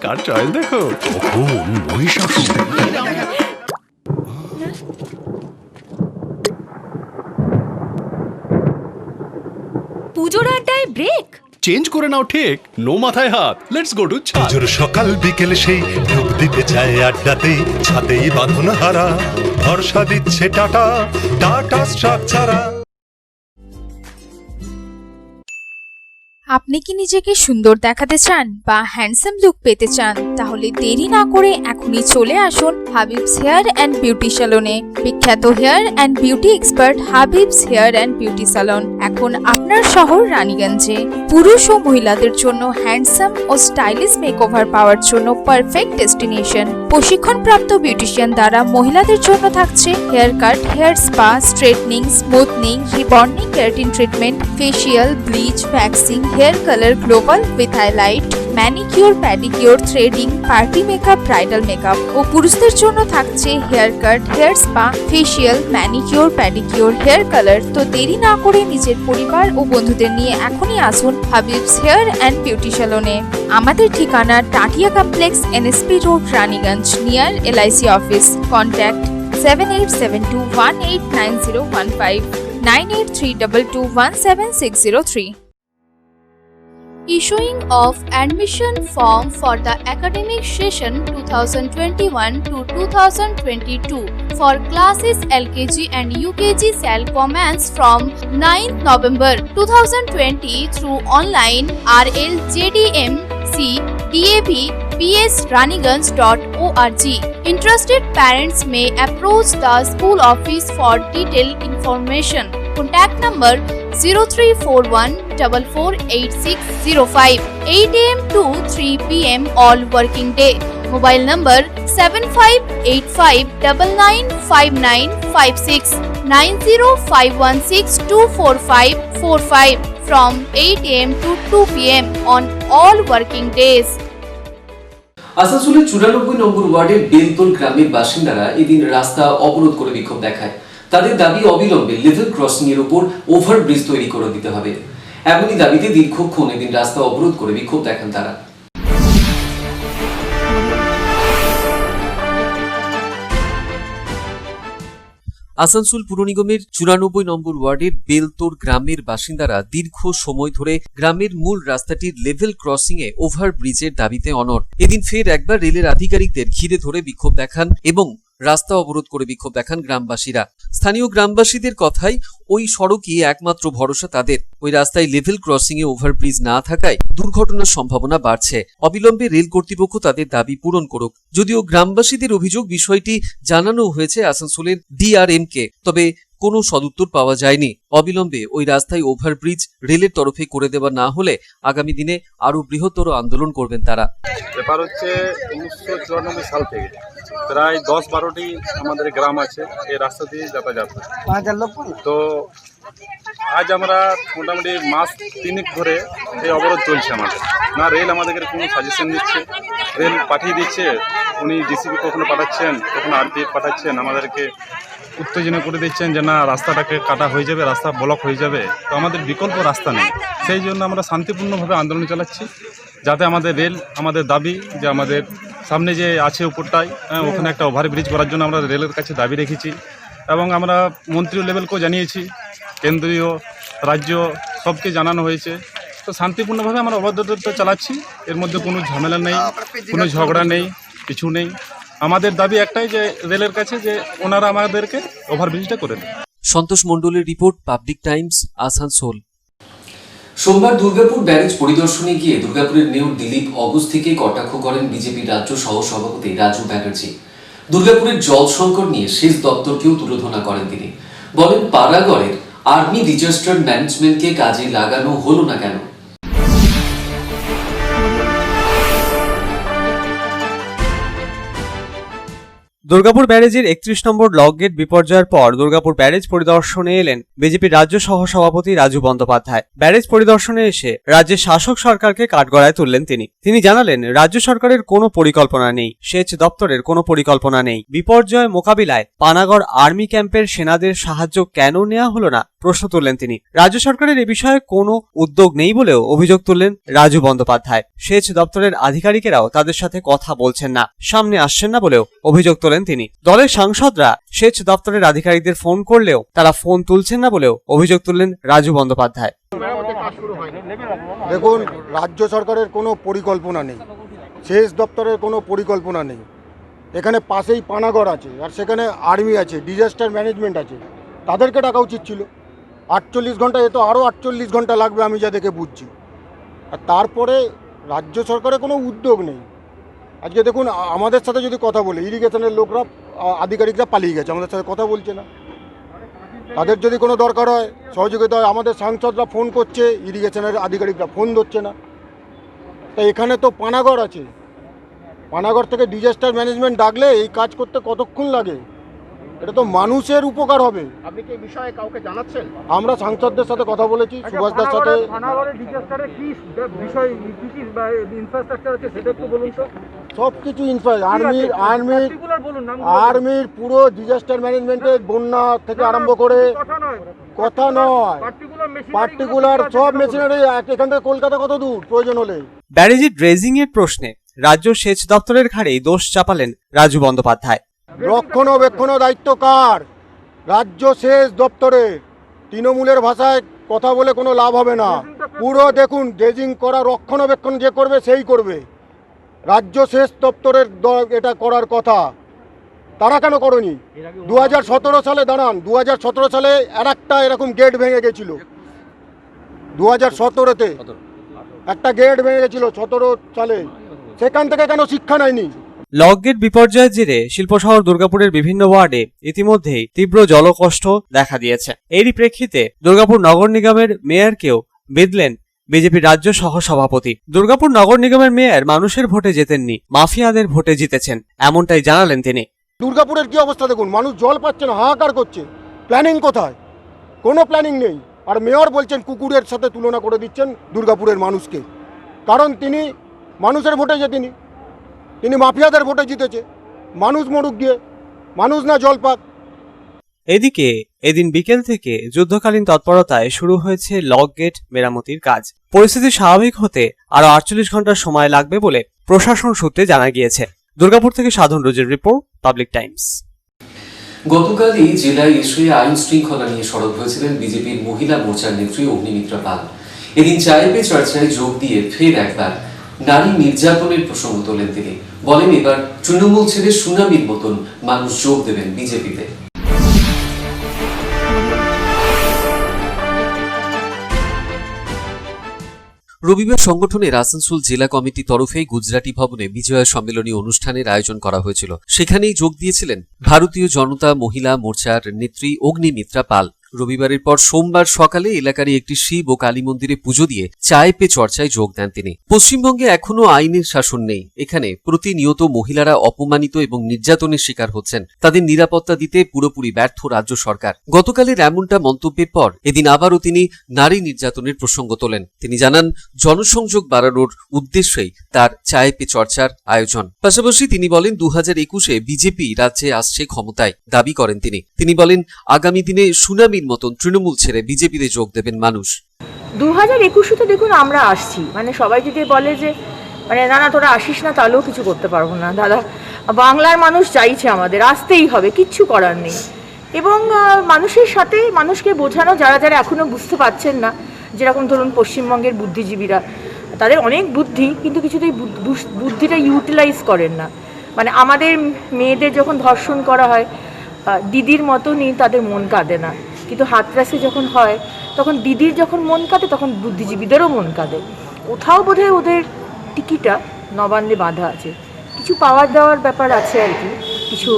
Car choice দেখো, কখন মহিষাসুর। পুজোর আড্ডায় break change করে নাও ঠিক, no মাথায় হাত, let's go to ছাদ। পুজোর সকাল বিকেল সেই ডুব দিতে যায় আড্ডাতেই, ছাদেই বাঁধন হারা ভরসা দিচ্ছে টাটা, টাটা স্ট্রাকচারা। আপনি কি নিজেকে সুন্দর দেখাতে চান বা হ্যান্ডসাম লুক পেতে চান, তাহলে দেরি না করে এখনই চলে আসুন হাবিবস হেয়ার অ্যান্ড বিউটি স্যালনে। বিখ্যাত hair and beauty expert Habibs hair and beauty salon এখন আপনার শহর রানীগঞ্জে। পুরুষ ও মহিলাদের জন্য হ্যান্ডসাম ও স্টাইলিশ মেকওভার পাওয়ার জন্য পারফেক্ট ডেস্টিনেশন। প্রশিক্ষণপ্রাপ্ত বিউটিশিয়ান দ্বারা মহিলাদের জন্য থাকছে hair cut, hair spa, straightening, smoothing, rebonding, keratin treatment, facial, bleach, waxing, hair colour, global with highlight, manicure, pedicure, threading, party makeup, bridal makeup. ও পুরুষদের জন্য থাকছে hair cut, hair spa, facial, manicure, pedicure, hair colour. তো দেরি না করে নিজের পরিবার ও বন্ধুদের নিয়ে এখনই আসুন হাবিবস হেয়ার অ্যান্ড বিউটি স্যালনে। আমাদের ঠিকানা Tatia complex, NSP road, Raniganj, near LIC office. Contact 7872189015, 9832217603. Issuing of admission form for the academic session 2021 to 2022 for classes LKG and UKG shall commence from 9th November 2020 through online rljDMC.DAB.PS.Raniganj.org. Interested parents may approach the school office for detailed information. Contact number 0341448605, 8 AM to 3 PM all working day. Mobile number 7585995956, 90516245545 from 8 AM to 2 PM on all working days. আসানসোলের 94 নম্বর ওয়ার্ডের বেলতল গ্রামের বাসিন্দারা এদিন রাস্তা অবরোধ করে বিক্ষোভ দেখায়। তাদের দাবি অবিলম্বে লেভেল ক্রসিং এর উপর ওভারব্রিজ তৈরি করে দিতে হবে। এমনই দাবিতে দীর্ঘক্ষণ এদিন রাস্তা অবরোধ করে বিক্ষোভ দেখান তারা। আসানসোল পুর নিগমের 94 নম্বর ওয়ার্ডের বেলতোর গ্রামের বাসিন্দারা দীর্ঘ সময় ধরে গ্রামের মূল রাস্তাটির লেভেল ক্রসিং এ ওভারব্রিজের দাবিতে অনড়। এদিন ফের একবার রেলের আধিকারিকদের ঘিরে ধরে বিক্ষোভ দেখান এবং রাস্তা অবরোধ করে বিক্ষোভ দেখান গ্রামবাসীরা। স্থানীয় গ্রামবাসীদের কথাই ওই সড়কই একমাত্র ভরসা তাদের। ওই রাস্তায় লেভেল ক্রসিং এ ওভারব্রিজ না থাকায় দুর্ঘটনার সম্ভাবনা বাড়ছে। অবিলম্বে রেল কর্তৃপক্ষ তাদের দাবি পূরণ করুক। যদিও গ্রামবাসীদের অভিযোগ বিষয়টি জানানো হয়েছে আসানসোলের DRM কে, তবে কোনো সদুত্তর পাওয়া যায়নি। অবিলম্বে ওই রাস্তায় ওভারব্রিজ রেলের তরফে করে দেওয়া না হলে আগামী দিনে আরো বৃহত্তর আন্দোলন করবেন তারা। ব্যাপার হচ্ছে 1994 সাল থেকে প্রায় 10-12টি আমাদের গ্রাম আছে এই রাস্তা দিয়ে যাতায়াত। তো আজ আমরা মোটামুটি মাস 3 ধরে এই অবরোধ চলছে আমাদের। না রেল আমাদেরকে কোনো সাজেশন দিচ্ছে, রেল পাঠিয়ে দিচ্ছে, উনি ডিসিপি কখনো পাঠাচ্ছেন, কখনো আরপিএফ পাঠাচ্ছেন, আমাদেরকে উত্তেজনা করে দিচ্ছেন যে না রাস্তাটাকে কাটা হয়ে যাবে, রাস্তা ব্লক হয়ে যাবে। তো আমাদের বিকল্প রাস্তা নেই, সেই জন্য আমরা শান্তিপূর্ণভাবে আন্দোলন চালাচ্ছি, যাতে আমাদের রেল, আমাদের দাবি যে আমাদের সামনে যে আছে উপরটায় ওখানে একটা ওভারব্রিজ করার জন্য আমরা রেলের কাছে দাবি রেখেছি এবং আমরা মন্ত্রী লেভেলকেও জানিয়েছি, কেন্দ্রীয় রাজ্য সবকে জানানো হয়েছে। তো শান্তিপূর্ণভাবে আমরা অবরোধটা চালাচ্ছি, এর মধ্যে কোনো ঝামেলা নেই, কোনো ঝগড়া নেই, কিছু নেই। আমাদের দাবি একটাই যে রেলের কাছে যে ওনারা আমাদেরকে ওভারব্রিজটা করে দেন। সন্তোষ মণ্ডলের রিপোর্ট, পাবলিক টাইমস, আসানসোল। সোমবার দুর্গাপুর ব্যারেজ পরিদর্শনে গিয়ে দুর্গাপুরের মেয়র দিলীপ অগুস্থিকে কটাক্ষ করেন বিজেপি রাজ্য সহ সভাপতি রাজু ব্যানার্জি। দুর্গাপুরের জল সংকট নিয়ে সেচ দপ্তরকেও তুলোধনা করেন তিনি। বলেন পাড়াগড়ের আর্মি ডিজাস্টার ম্যানেজমেন্টকে কাজে লাগানো হলো না কেন। দুর্গাপুর ব্যারেজের 31 নম্বর লক গেট বিপর্যয়ের পর দুর্গাপুর ব্যারেজ পরিদর্শনে এলেন বিজেপির রাজ্য সহ সভাপতি রাজু বন্দ্যোপাধ্যায়। ব্যারেজ পরিদর্শনে এসে রাজ্যের শাসক সরকারকে কাঠগড়ায় তুললেন তিনি জানালেন রাজ্য সরকারের কোনো পরিকল্পনা নেই, সেচ দপ্তরের কোনো পরিকল্পনা নেই। বিপর্যয় মোকাবিলায় পানাগড় আর্মি ক্যাম্পের সেনাদের সাহায্য কেন নেওয়া হলো না প্রশ্ন তুললেন তিনি। রাজ্য সরকারের এ বিষয়ে কোনো উদ্যোগ নেই বলেও অভিযোগ তুললেন রাজু বন্দ্যোপাধ্যায়। সেচ দপ্তরের আধিকারিকেরাও তাদের সাথে কথা বলছেন না, সামনে আসছেন না বলেও অভিযোগ তোলেন তিনি। দলের সাংসদরা সেচ দপ্তরের আধিকারিকদের ফোন করলেও তারা ফোন তুলছেন না বলেও অভিযোগ তুললেন রাজু বন্দ্যোপাধ্যায়। দেখুন, রাজ্য সরকারের কোনো পরিকল্পনা নেই, সেচ দপ্তরের কোনো পরিকল্পনা নেই। এখানে পাশেই পানাগড় আছে, আর সেখানে আর্মি আছে, ডিজাস্টার ম্যানেজমেন্ট আছে, তাদেরকে ডাকা উচিত ছিল। 48 ঘন্টা, এ তো আরও 48 ঘন্টা লাগবে আমি যা দেখে বুঝছি। আর তারপরে রাজ্য সরকারের কোনো উদ্যোগ নেই। আজকে দেখুন, আমাদের সাথে যদি কথা বলে, ইরিগেশনের লোকরা, আধিকারিকরা পালিয়ে গেছে, আমাদের সাথে কথা বলছে না। তাদের যদি কোনো দরকার হয়, সহযোগিতা হয়, আমাদের সাংসদরা ফোন করছে, ইরিগেশনের আধিকারিকরা ফোন ধরছে না। তাই এখানে তো পানাগড় আছে, পানাগড় থেকে ডিজাস্টার ম্যানেজমেন্ট ডাকলে এই কাজ করতে কতক্ষণ লাগে? এটা তো মানুষের উপকার হবে। আপনি কি এই বিষয়ে কাউকে জানাচ্ছেন? আমরা সাংসদদের সাথে কথা বলেছি, সুভাষদার সাথে। সব কিছু আর্মির পুরো ডিজাস্টার ম্যানেজমেন্টের, বন্যা থেকে আরম্ভ করে, কথা নয়, পার্টিকুলার সব মেশিনারি। এখান থেকে কলকাতা কত দূর প্রয়োজন হলে। ব্যারেজের ড্রেজিং এর প্রশ্নে রাজ্য সেচ দপ্তরের ঘাড়েই দোষ চাপালেন রাজু বন্দ্যোপাধ্যায়। রক্ষণাবেক্ষণ দায়িত্ব কার? রাজ্য সেচ দপ্তরের। তৃণমূলের ভাষায় কথা বলে কোনো লাভ হবে না। পুরো দেখুন, ড্রেজিং করা, রক্ষণাবেক্ষণ যে করবে সেই করবে। রাজ্য সেচ দপ্তরের এটা করার কথা, তারা কেন করেনি? 2017 সালে দাঁড়ান, 2017 সালে একটা এরকম গেট ভেঙে গেছিল। 2017-তে একটা গেট ভেঙে গেছিল 17 সালে। সেখান থেকে কেন শিক্ষা নেয়নি? লক গেট বিপর্যয়ের জেরে শিল্পশহর দুর্গাপুরের বিভিন্ন ওয়ার্ডে ইতিমধ্যেই তীব্র জলকষ্ট দেখা দিয়েছে। এরই প্রেক্ষিতে দুর্গাপুর নগর নিগমের মেয়রকেও বিঁধলেন বিজেপির রাজ্য সহ সভাপতি। দুর্গাপুর নগর নিগমের মেয়র মানুষের ভোটে জেতেননি, মাফিয়াদের ভোটে জিতেছেন, এমনটাই জানালেন তিনি। দুর্গাপুরের কি অবস্থা দেখুন, মানুষ জল পাচ্ছে না, হাহাকার করছে। প্ল্যানিং কোথায়? কোনো প্ল্যানিং নেই। আর মেয়র বলছেন কুকুরের সাথে তুলনা করে দিচ্ছেন দুর্গাপুরের মানুষকে, কারণ তিনি মানুষের ভোটে জেতেনি, তিনি মাফিয়াদের ভোটে জিতেছে। মানুষ মরুক গিয়ে, মানুষ না জল পাক। এদিকে এদিন বিকেল থেকে যুদ্ধকালীন তৎপরতায় শুরু হয়েছে লক গেট মেরামতির কাজ। পরিস্থিতি স্বাভাবিক হতে আরো 48 ঘন্টা সময় লাগবে বলে প্রশাসন সূত্রে জানা গিয়েছে। দুর্গাপুর থেকে সাধন রোজের রিপোর্ট, পাবলিক টাইমস। গতকালই জেলায় এসে আইন শৃঙ্খলা নিয়ে সরব হয়েছিলেন বিজেপির মহিলা মোর্চার নেত্রী অগ্নিমিত্রা পাল। এদিন চায়ে পে চর্চায় যোগ দিয়ে ফের একবার নারী নির্যাতনের প্রসঙ্গ তোলেন তিনি। বলেন এবার তৃণমূল ছেড়ে সুনামির মতন মানুষ যোগ দেবেন বিজেপিতে। রবিবার সংগঠনের আসানসোল জেলা কমিটির তরফে গুজরাটি ভবনে বিজয়া সম্মেলনী অনুষ্ঠানের আয়োজন করা হয়েছিল। সেখানেই যোগ দিয়েছিলেন ভারতীয় জনতা মহিলা মোর্চার নেত্রী অগ্নিমিত্রা পাল। রবিবারের পর সোমবার সকালে এলাকারই একটি শিব ও কালী মন্দিরে পুজো দিয়ে চায় পে চর্চায় যোগ দেন তিনি। পশ্চিমবঙ্গে এখনো আইনের শাসন নেই। এখানে প্রতিনিয়ত মহিলারা অপমানিত এবং নির্যাতনের শিকার হচ্ছেন। তাদের নিরাপত্তা দিতে পুরোপুরি ব্যর্থ রাজ্য সরকার। গতকালের এমনটা মন্তব্যের পর এদিন আবারও তিনি নারী নির্যাতনের প্রসঙ্গ তোলেন। তিনি জানান, জনসংযোগ বাড়ানোর উদ্দেশ্যেই তার চায় পে চর্চার আয়োজন। পাশাপাশি তিনি বলেন, 2021-এ বিজেপি রাজ্যে আসছে ক্ষমতায়, দাবি করেন তিনি। তিনি বলেন, আগামী দিনে সুনামি মতন তৃণমূল ছেড়ে বিজেপিতে যোগ দেবেন মানুষ। 2021 তো দেখুন আমরা আসছি, মানে সবাই যদি বলে যে মানে না তোরা আসিস না, তাহলেও কিছু করতে পারবো না। দাদা, বাংলার মানুষ চাইছে, আমাদের আসতেই হবে, কিচ্ছু করার নেই। এবং মানুষের সাথে মানুষকে বোঝানো, যারা যারা এখনো বুঝতে পারছেন না, যেরকম ধরুন পশ্চিমবঙ্গের বুদ্ধিজীবীরা, তাদের অনেক বুদ্ধি, কিন্তু কিছুতেই বুদ্ধিটা ইউটিলাইজ করেন না। মানে আমাদের মেয়েদের যখন ধর্ষণ করা হয়, দিদির মতনই তাদের মন কাঁদে না, কিন্তু হাতরাসে যখন হয় তখন দিদির যখন মন কাঁদে তখন বুদ্ধিজীবীদেরও মন কাঁদে। কোথাও বোধহয় ওদের টিকিটা নবান্নে বাঁধা আছে, কিছু পাওয়ার দেওয়ার ব্যাপার আছে আর কি, কিছু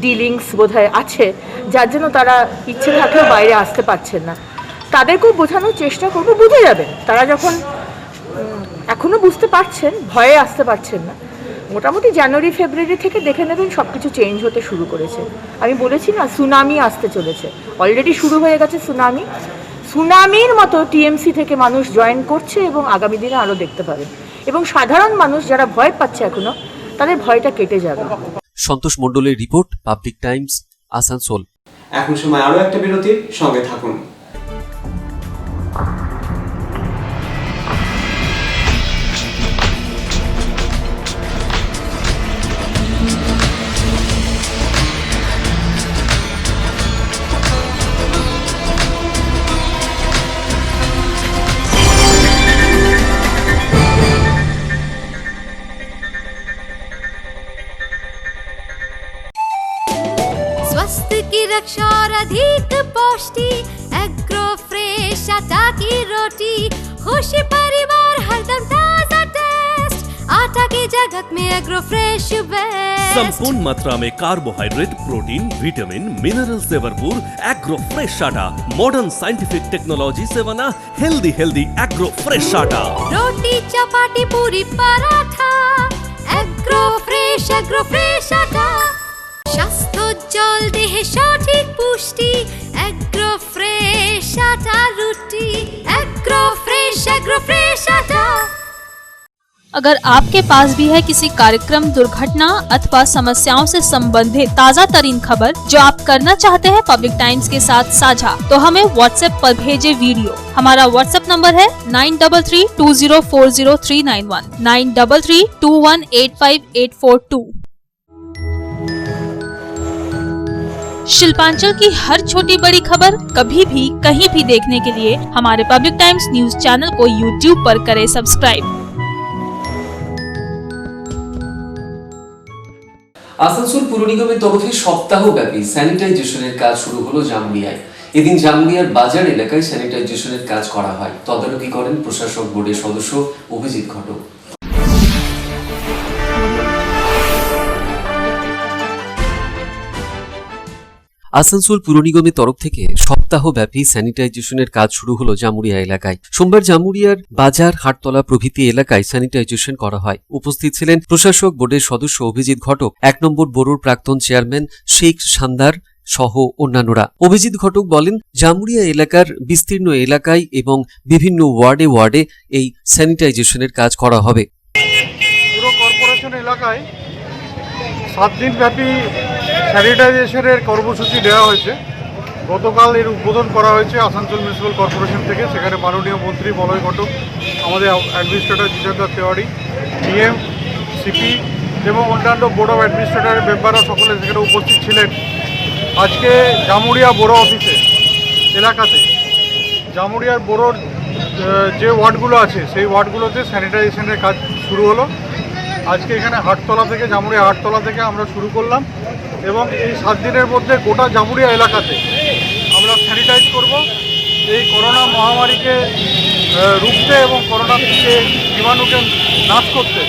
ডিলিংস বোধহয় আছে, যার জন্য তারা ইচ্ছে থাকলেও বাইরে আসতে পারছেন না। তাদেরকেও বোঝানোর চেষ্টা করবো, বুঝে যাবেন তারা যখন এখনও বুঝতে পারছেন, ভয়ে আসতে পারছেন না। মোটামুটি জানুয়ারি ফেব্রুয়ারি থেকে দেখে নেবেন সব কিছু চেঞ্জ হতে শুরু করেছে। আমি বলেছি না, সুনামি আসতে চলেছে, অলরেডি শুরু হয়ে গেছে সুনামি। সুনামির মতো টিএমসি থেকে মানুষ জয়েন করছে এবং আগামী দিনে আরও দেখতে পাবেন। এবং সাধারণ মানুষ যারা ভয় পাচ্ছে এখনো, তাদের ভয়টা কেটে যাবে। সন্তোষ মণ্ডলের রিপোর্ট, পাবলিক টাইমস, আসানসোল। এখন সময় আরো একটা বিরতির, সঙ্গে থাকুন। स्वास्थ्य की रक्षा और अधिक पौष्टि, एग्रो फ्रेश आटा की रोटी, खुशी परिवार हरदम ताजा टेस्ट, आटा की जगत में एग्रो फ्रेश बेस्ट। संपूर्ण मात्रा में कार्बोहाइड्रेट, प्रोटीन, विटामिन, मिनरल से भरपूर एग्रो फ्रेश आटा, मॉडर्न साइंटिफिक टेक्नोलॉजी से बना हेल्दी एग्रो फ्रेश आटा। रोटी चपाटी पूरी पराठा, एग्रो फ्रेश आटा। স্বাস্থ্যোজ্জ্বল দেহে সঠিক পুষ্টি, এগ্রো ফ্রেশ আটা রুটি, এগ্রো ফ্রেশ আটা। अगर आपके पास भी है किसी कार्यक्रम, दुर्घटना अथवा समस्याओं से संबंधित ताज़ा तरीन खबर जो आप करना चाहते हैं पब्लिक टाइम्स के साथ साझा, तो हमें व्हाट्सएप पर भेजे वीडियो। हमारा व्हाट्सएप नंबर है 9332040391, 9332185842। शिल्पांचल की हर छोटी बड़ी खबर कभी भी कहीं भी देखने के लिए हमारे पब्लिक टाइम्स न्यूज चैनल को यूट्यूब पर करें सब्सक्राइब। আসানসোল পুর নিগমের তরফে সপ্তাহব্যাপী স্যানিটাইজেশনের কাজ শুরু হলো জামুরিয়ায়। এদিন জামুরিয়ার বাজার এলাকায় স্যানিটাইজেশনের কাজ করা হয়। তদারকি করেন প্রশাসক বোর্ডের সদস্য অভিজিৎ ঘটক। আসানসোল পুর নিগমের তরফ থেকে সপ্তাহব্যাপী স্যানিটাইজেশনের কাজ শুরু হলো জামুরিয়া এলাকায়। সোমবার জামুরিয়ার বাজার, হাটতলা প্রভৃতি এলাকায় স্যানিটাইজেশন করা হয়। উপস্থিত ছিলেন প্রশাসক বোর্ডের সদস্য অভিজিৎ ঘটক, 1 নম্বর বোরোর প্রাক্তন চেয়ারম্যান শেখ সান্দার সহ অন্যান্যরা। অভিজিৎ ঘটক বলেন, জামুরিয়া এলাকার বিস্তীর্ণ এলাকায় এবং বিভিন্ন ওয়ার্ডে এই স্যানিটাইজেশনের কাজ করা হবে। পুরো কর্পোরেশন এলাকায় 7 দিন ব্যাপী স্যানিটাইজেশনের কর্মসূচি দেওয়া হয়েছে। গতকাল এর উদ্বোধন করা হয়েছে আসানসোল মিউনিসিপ্যাল কর্পোরেশন থেকে। সেখানে মাননীয় মন্ত্রী মলয় ঘটক, আমাদের administrator Jitendra Tewari, DM, CP এবং অন্যান্য বোর্ড অফ অ্যাডমিনিস্ট্রেটরের মেম্বাররা সকলে সেখানে উপস্থিত ছিলেন। আজকে জামুরিয়া বড়ো অফিসে এলাকাতে জামুরিয়ার বড়োর যে ওয়ার্ডগুলো আছে সেই ওয়ার্ডগুলোতে স্যানিটাইজেশনের কাজ শুরু হলো। আজকে এখানে হাটতলা থেকে, জামুরিয়া হাটতলা থেকে আমরা শুরু করলাম এবং এই 7 দিনের মধ্যে গোটা জামুরিয়া এলাকাতে আমরা স্যানিটাইজ করব এই করোনা মহামারীকে রুখতে এবং করোনা থেকে জীবাণুকে নাশ করতে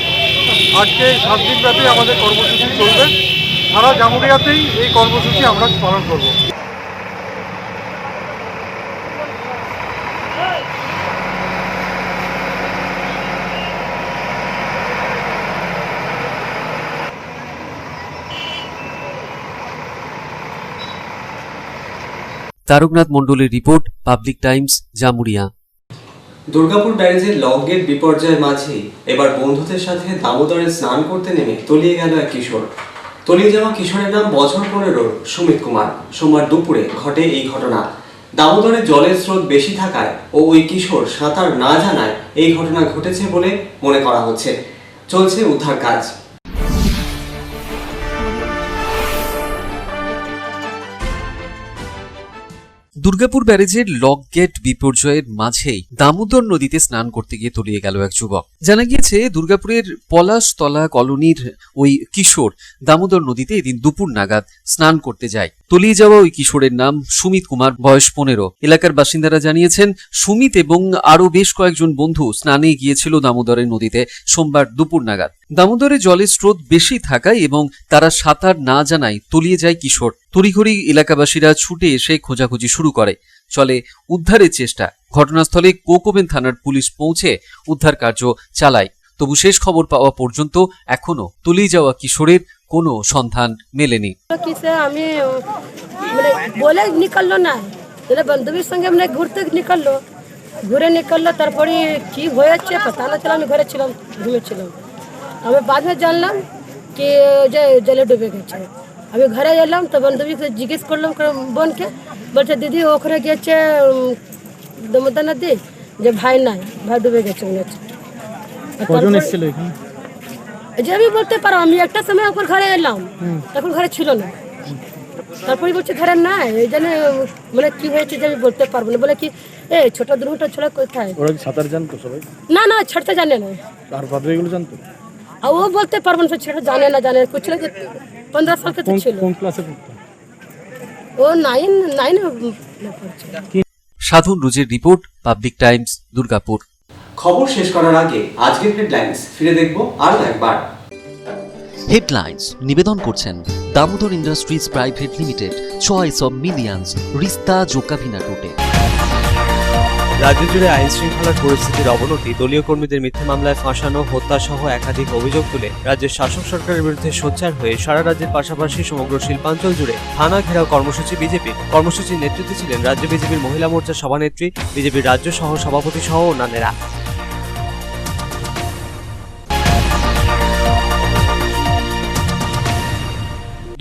আজকে 7 দিনব্যাপী আমাদের কর্মসূচি চলবে। সারা জামুরিয়াতেই এই কর্মসূচি আমরা পালন করব। তারকনাথ মণ্ডলের report, Public Times, Jamuria. Durgapur ব্যারেজের লক গেট বিপর্যয়ের মাঝেই এবার বন্ধুদের সাথে দামোদরে স্নান করতে নেমে তলিয়ে গেল এক কিশোর। তলিয়ে যাওয়া কিশোরের নাম বছর 15 সুমিত কুমার। সোমবার দুপুরে ঘটে এই ঘটনা। দামোদরে জলের স্রোত বেশি থাকায় ও ওই কিশোর সাঁতার না জানায় এই ঘটনা ঘটেছে বলে মনে করা হচ্ছে। চলছে উদ্ধার কাজ। দুর্গাপুর ব্যারেজের লক গেট বিপর্যয়ের মাঝেই দামোদর নদীতে স্নান করতে গিয়ে তলিয়ে গেল এক যুবক। জানা গিয়েছে দুর্গাপুরের পলাশতলা কলোনির ওই কিশোর দামোদর নদীতে এদিন দুপুর নাগাদ স্নান করতে যায়। তলিয়ে যাওয়া ওই কিশোরের নাম সুমিত কুমার, বয়স 15। এলাকার বাসিন্দারা জানিয়েছেন, সুমিত এবং আরো বেশ কয়েকজন বন্ধু স্নানে গিয়েছিল দামোদরের নদীতে সোমবার দুপুর নাগাদ। দামোদরে জলের স্রোত বেশি থাকায় এবং তারা সাঁতার না জানায় তলিয়ে যায় কিশোর। তড়িঘড়ি এলাকাবাসীরা ছুটে এসে খোঁজাখুঁজি শুরু করে। চলে উদ্ধারের চেষ্টা। ঘটনাস্থলে কোকোবেন থানার পুলিশ পৌঁছে উদ্ধার কার্য চালায়। তবু শেষ খবর পাওয়া পর্যন্ত এখনো তলিয়ে যাওয়া কিশোরের কোনো সন্ধান মেলেনি। আমি বলে নিকললো না, বন্ধুদের সঙ্গে আমরা ঘুরতে নিকললো, ঘুরে নিকললো, তারপরে কি হয়েছে পাতা না চলা। আমি ঘরে ছিলাম, ঘুমেছিলাম। আমি বাদে জানলাম কি যে জলে ডুবে গেছে। আমি ঘরে এলাম তো বান্ধবীকে জিজ্ঞেস করলাম বোনকে, বলছে দিদি ওখানে গেছে দামোদর নদী, যে ভাই নাই, ভাই ডুবে গেছে মনে হচ্ছে। কজন এসেছিল এখানে? যে আমি বলতে পারো, আমি একটা সময় ওর ঘরে এলাম, তখন ঘরে ছিল না। তারপরে বলছে ঘরে নাই, এই জন্য মানে কি হয়েছে যে আমি বলতে পারবো না। বলে কি ছোট দুর্ঘটনা ছোট কোথায়? ওরা কি সাঁতার জানতো সবাই? না না, ছাড়তে জানে না। আর বাদে এগুলো জানতো? আর ও বলতে পারবো না, ছেড়ে জানে না। কুছ 15 সাল কে ছিল। কোন ক্লাসে পড়তো? ও 9 সাধন রোজের রিপোর্ট, পাবলিক টাইমস, দুর্গাপুর। খবর শেষ করার আগে আজকের হেডলাইন্স ফিরে দেখব আরো একবার। হেডলাইন্স নিবেদন করছেন Damodar Industries Private Limited, choice of millions, রিস্তা জোকাভিনা রুটে। রাজ্য জুড়ে আইন শৃঙ্খলার পরিস্থিতির অবনতি, দলীয় কর্মীদের মিথ্যে মামলায় ফাঁসানো, হত্যা সহ একাধিক অভিযোগ তুলে রাজ্যের শাসক সরকারের বিরুদ্ধে সোচ্চার হয়ে সারা রাজ্যের পাশাপাশি সমগ্র শিল্পাঞ্চল জুড়ে থানা ঘেরাও কর্মসূচি বিজেপির। কর্মসূচির নেতৃত্বে ছিলেন রাজ্য বিজেপির মহিলা মোর্চার সভানেত্রী, বিজেপির রাজ্য সহ সভাপতি সহ অন্যান্যরা।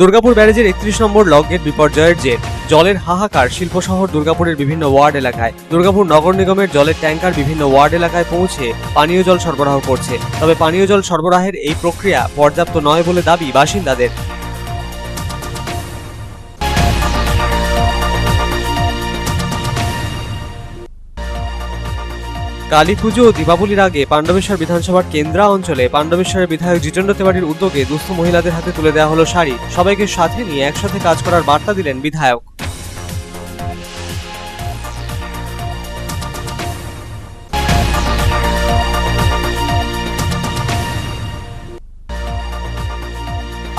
দুর্গাপুর ব্যারেজের 31 নম্বর লক গেট বিপর্যয়ের জের জলের হাহাকার শিল্প শহর দুর্গাপুরের বিভিন্ন ওয়ার্ড এলাকায়। দুর্গাপুর নগর নিগমের জলের ট্যাঙ্কার বিভিন্ন ওয়ার্ড এলাকায় পৌঁছে পানীয় জল সরবরাহ করছে। তবে পানীয় জল সরবরাহের এই প্রক্রিয়া পর্যাপ্ত নয় বলে দাবি বাসিন্দাদের। কালী পুজো ও দীপাবলির আগে পাণ্ডবেশ্বর বিধানসভার কেন্দ্রা অঞ্চলে পাণ্ডবেশ্বরের বিধায়ক জিতেন্দ্র তিওয়ারির উদ্যোগে দুস্থ মহিলাদের হাতে তুলে দেওয়া হলো শাড়ি। সবাইকে সাথে নিয়ে একসাথে কাজ করার বার্তা দিলেন বিধায়ক।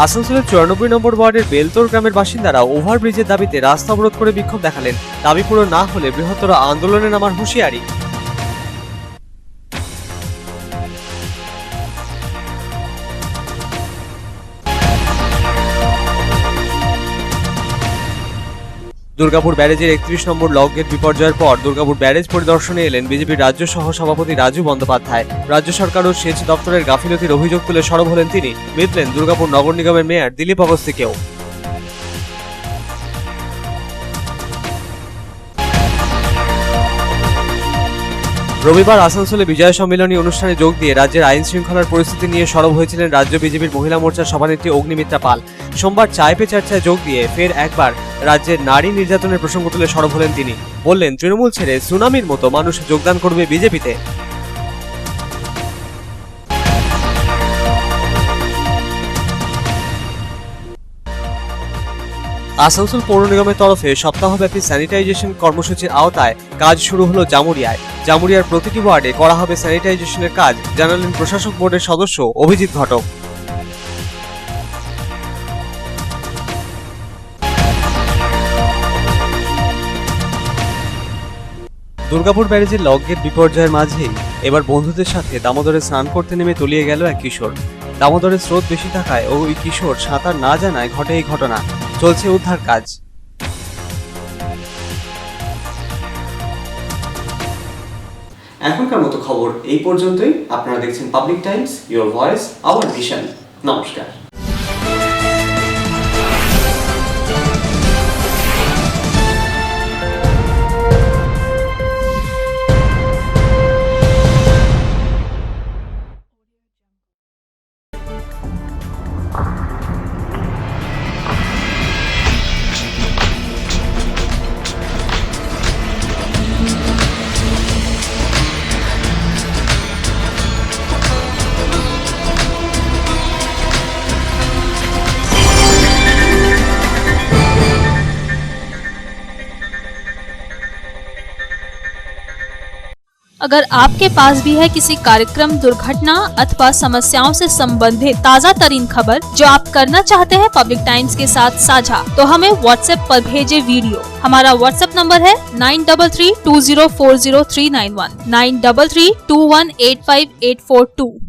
আসানসোলের 94 নম্বর ওয়ার্ডের বেলতোর গ্রামের বাসিন্দারা ওভারব্রিজের দাবিতে রাস্তা অবরোধ করে বিক্ষোভ দেখালেন। দাবি পূরণ না হলে বৃহত্তর আন্দোলনে নামার হুঁশিয়ারি। দুর্গাপুর ব্যারেজের 31 নম্বর লক গেট বিপর্যয়ের পর দুর্গাপুর ব্যারেজ পরিদর্শনে এলেন বিজেপির রাজ্য সহ সভাপতি রাজু বন্দ্যোপাধ্যায়। রাজ্য সরকার ও সেচ দপ্তরের গাফিলতির অভিযোগ তুলে সরব হলেন তিনি। মিললেন দুর্গাপুর নগর নিগমের মেয়র দিলীপ অবস্থিকেও। রবিবার আসানসোলে বিজয় সম্মেলনী অনুষ্ঠানে যোগ দিয়ে রাজ্যের আইন শৃঙ্খলার পরিস্থিতি নিয়ে সরব হয়েছিলেন রাজ্য বিজেপির মহিলা মোর্চার সভানেত্রী অগ্নিমিত্রা পাল। সোমবার চায় পে চর্চায় যোগ দিয়ে ফের একবার রাজ্যের নারী নির্যাতনের প্রসঙ্গ তুলে সরব হলেন তিনি। বললেন, তৃণমূল ছেড়ে সুনামির মতো মানুষ যোগদান করবে বিজেপিতে। আসানসোল পৌর নিগমের তরফে সপ্তাহব্যাপী স্যানিটাইজেশন কর্মসূচির আওতায় কাজ শুরু হলো জামুরিয়ায়। জামুরিয়ার প্রতিটি ওয়ার্ডে করা হবে স্যানিটাইজেশনের কাজ, জানালেন প্রশাসক বোর্ডের সদস্য অভিজিৎ ঘটক। দুর্গাপুর ব্যারেজের লকগেট বিপর্যয়ের মাঝেই এবার বন্ধুদের সাথে দামোদরে স্নান করতে নেমে তলিয়ে গেল এক কিশোর। দামোদরের স্রোত বেশি থাকায় ওই কিশোর সাঁতার না জানায় ঘটে এই ঘটনা। চলছে উদ্ধার কাজ। এখনকার মতো খবর এই পর্যন্তই। আপনারা দেখছেন public Times, your voice hour vision. নমস্কার। अगर आपके पास भी है किसी कार्यक्रम, दुर्घटना अथवा समस्याओं से संबंधित ताज़ा तरीन खबर जो आप करना चाहते हैं पब्लिक टाइम्स के साथ साझा, तो हमें व्हाट्सएप पर भेजे वीडियो। हमारा व्हाट्सएप नंबर है 9332040391 9332185842।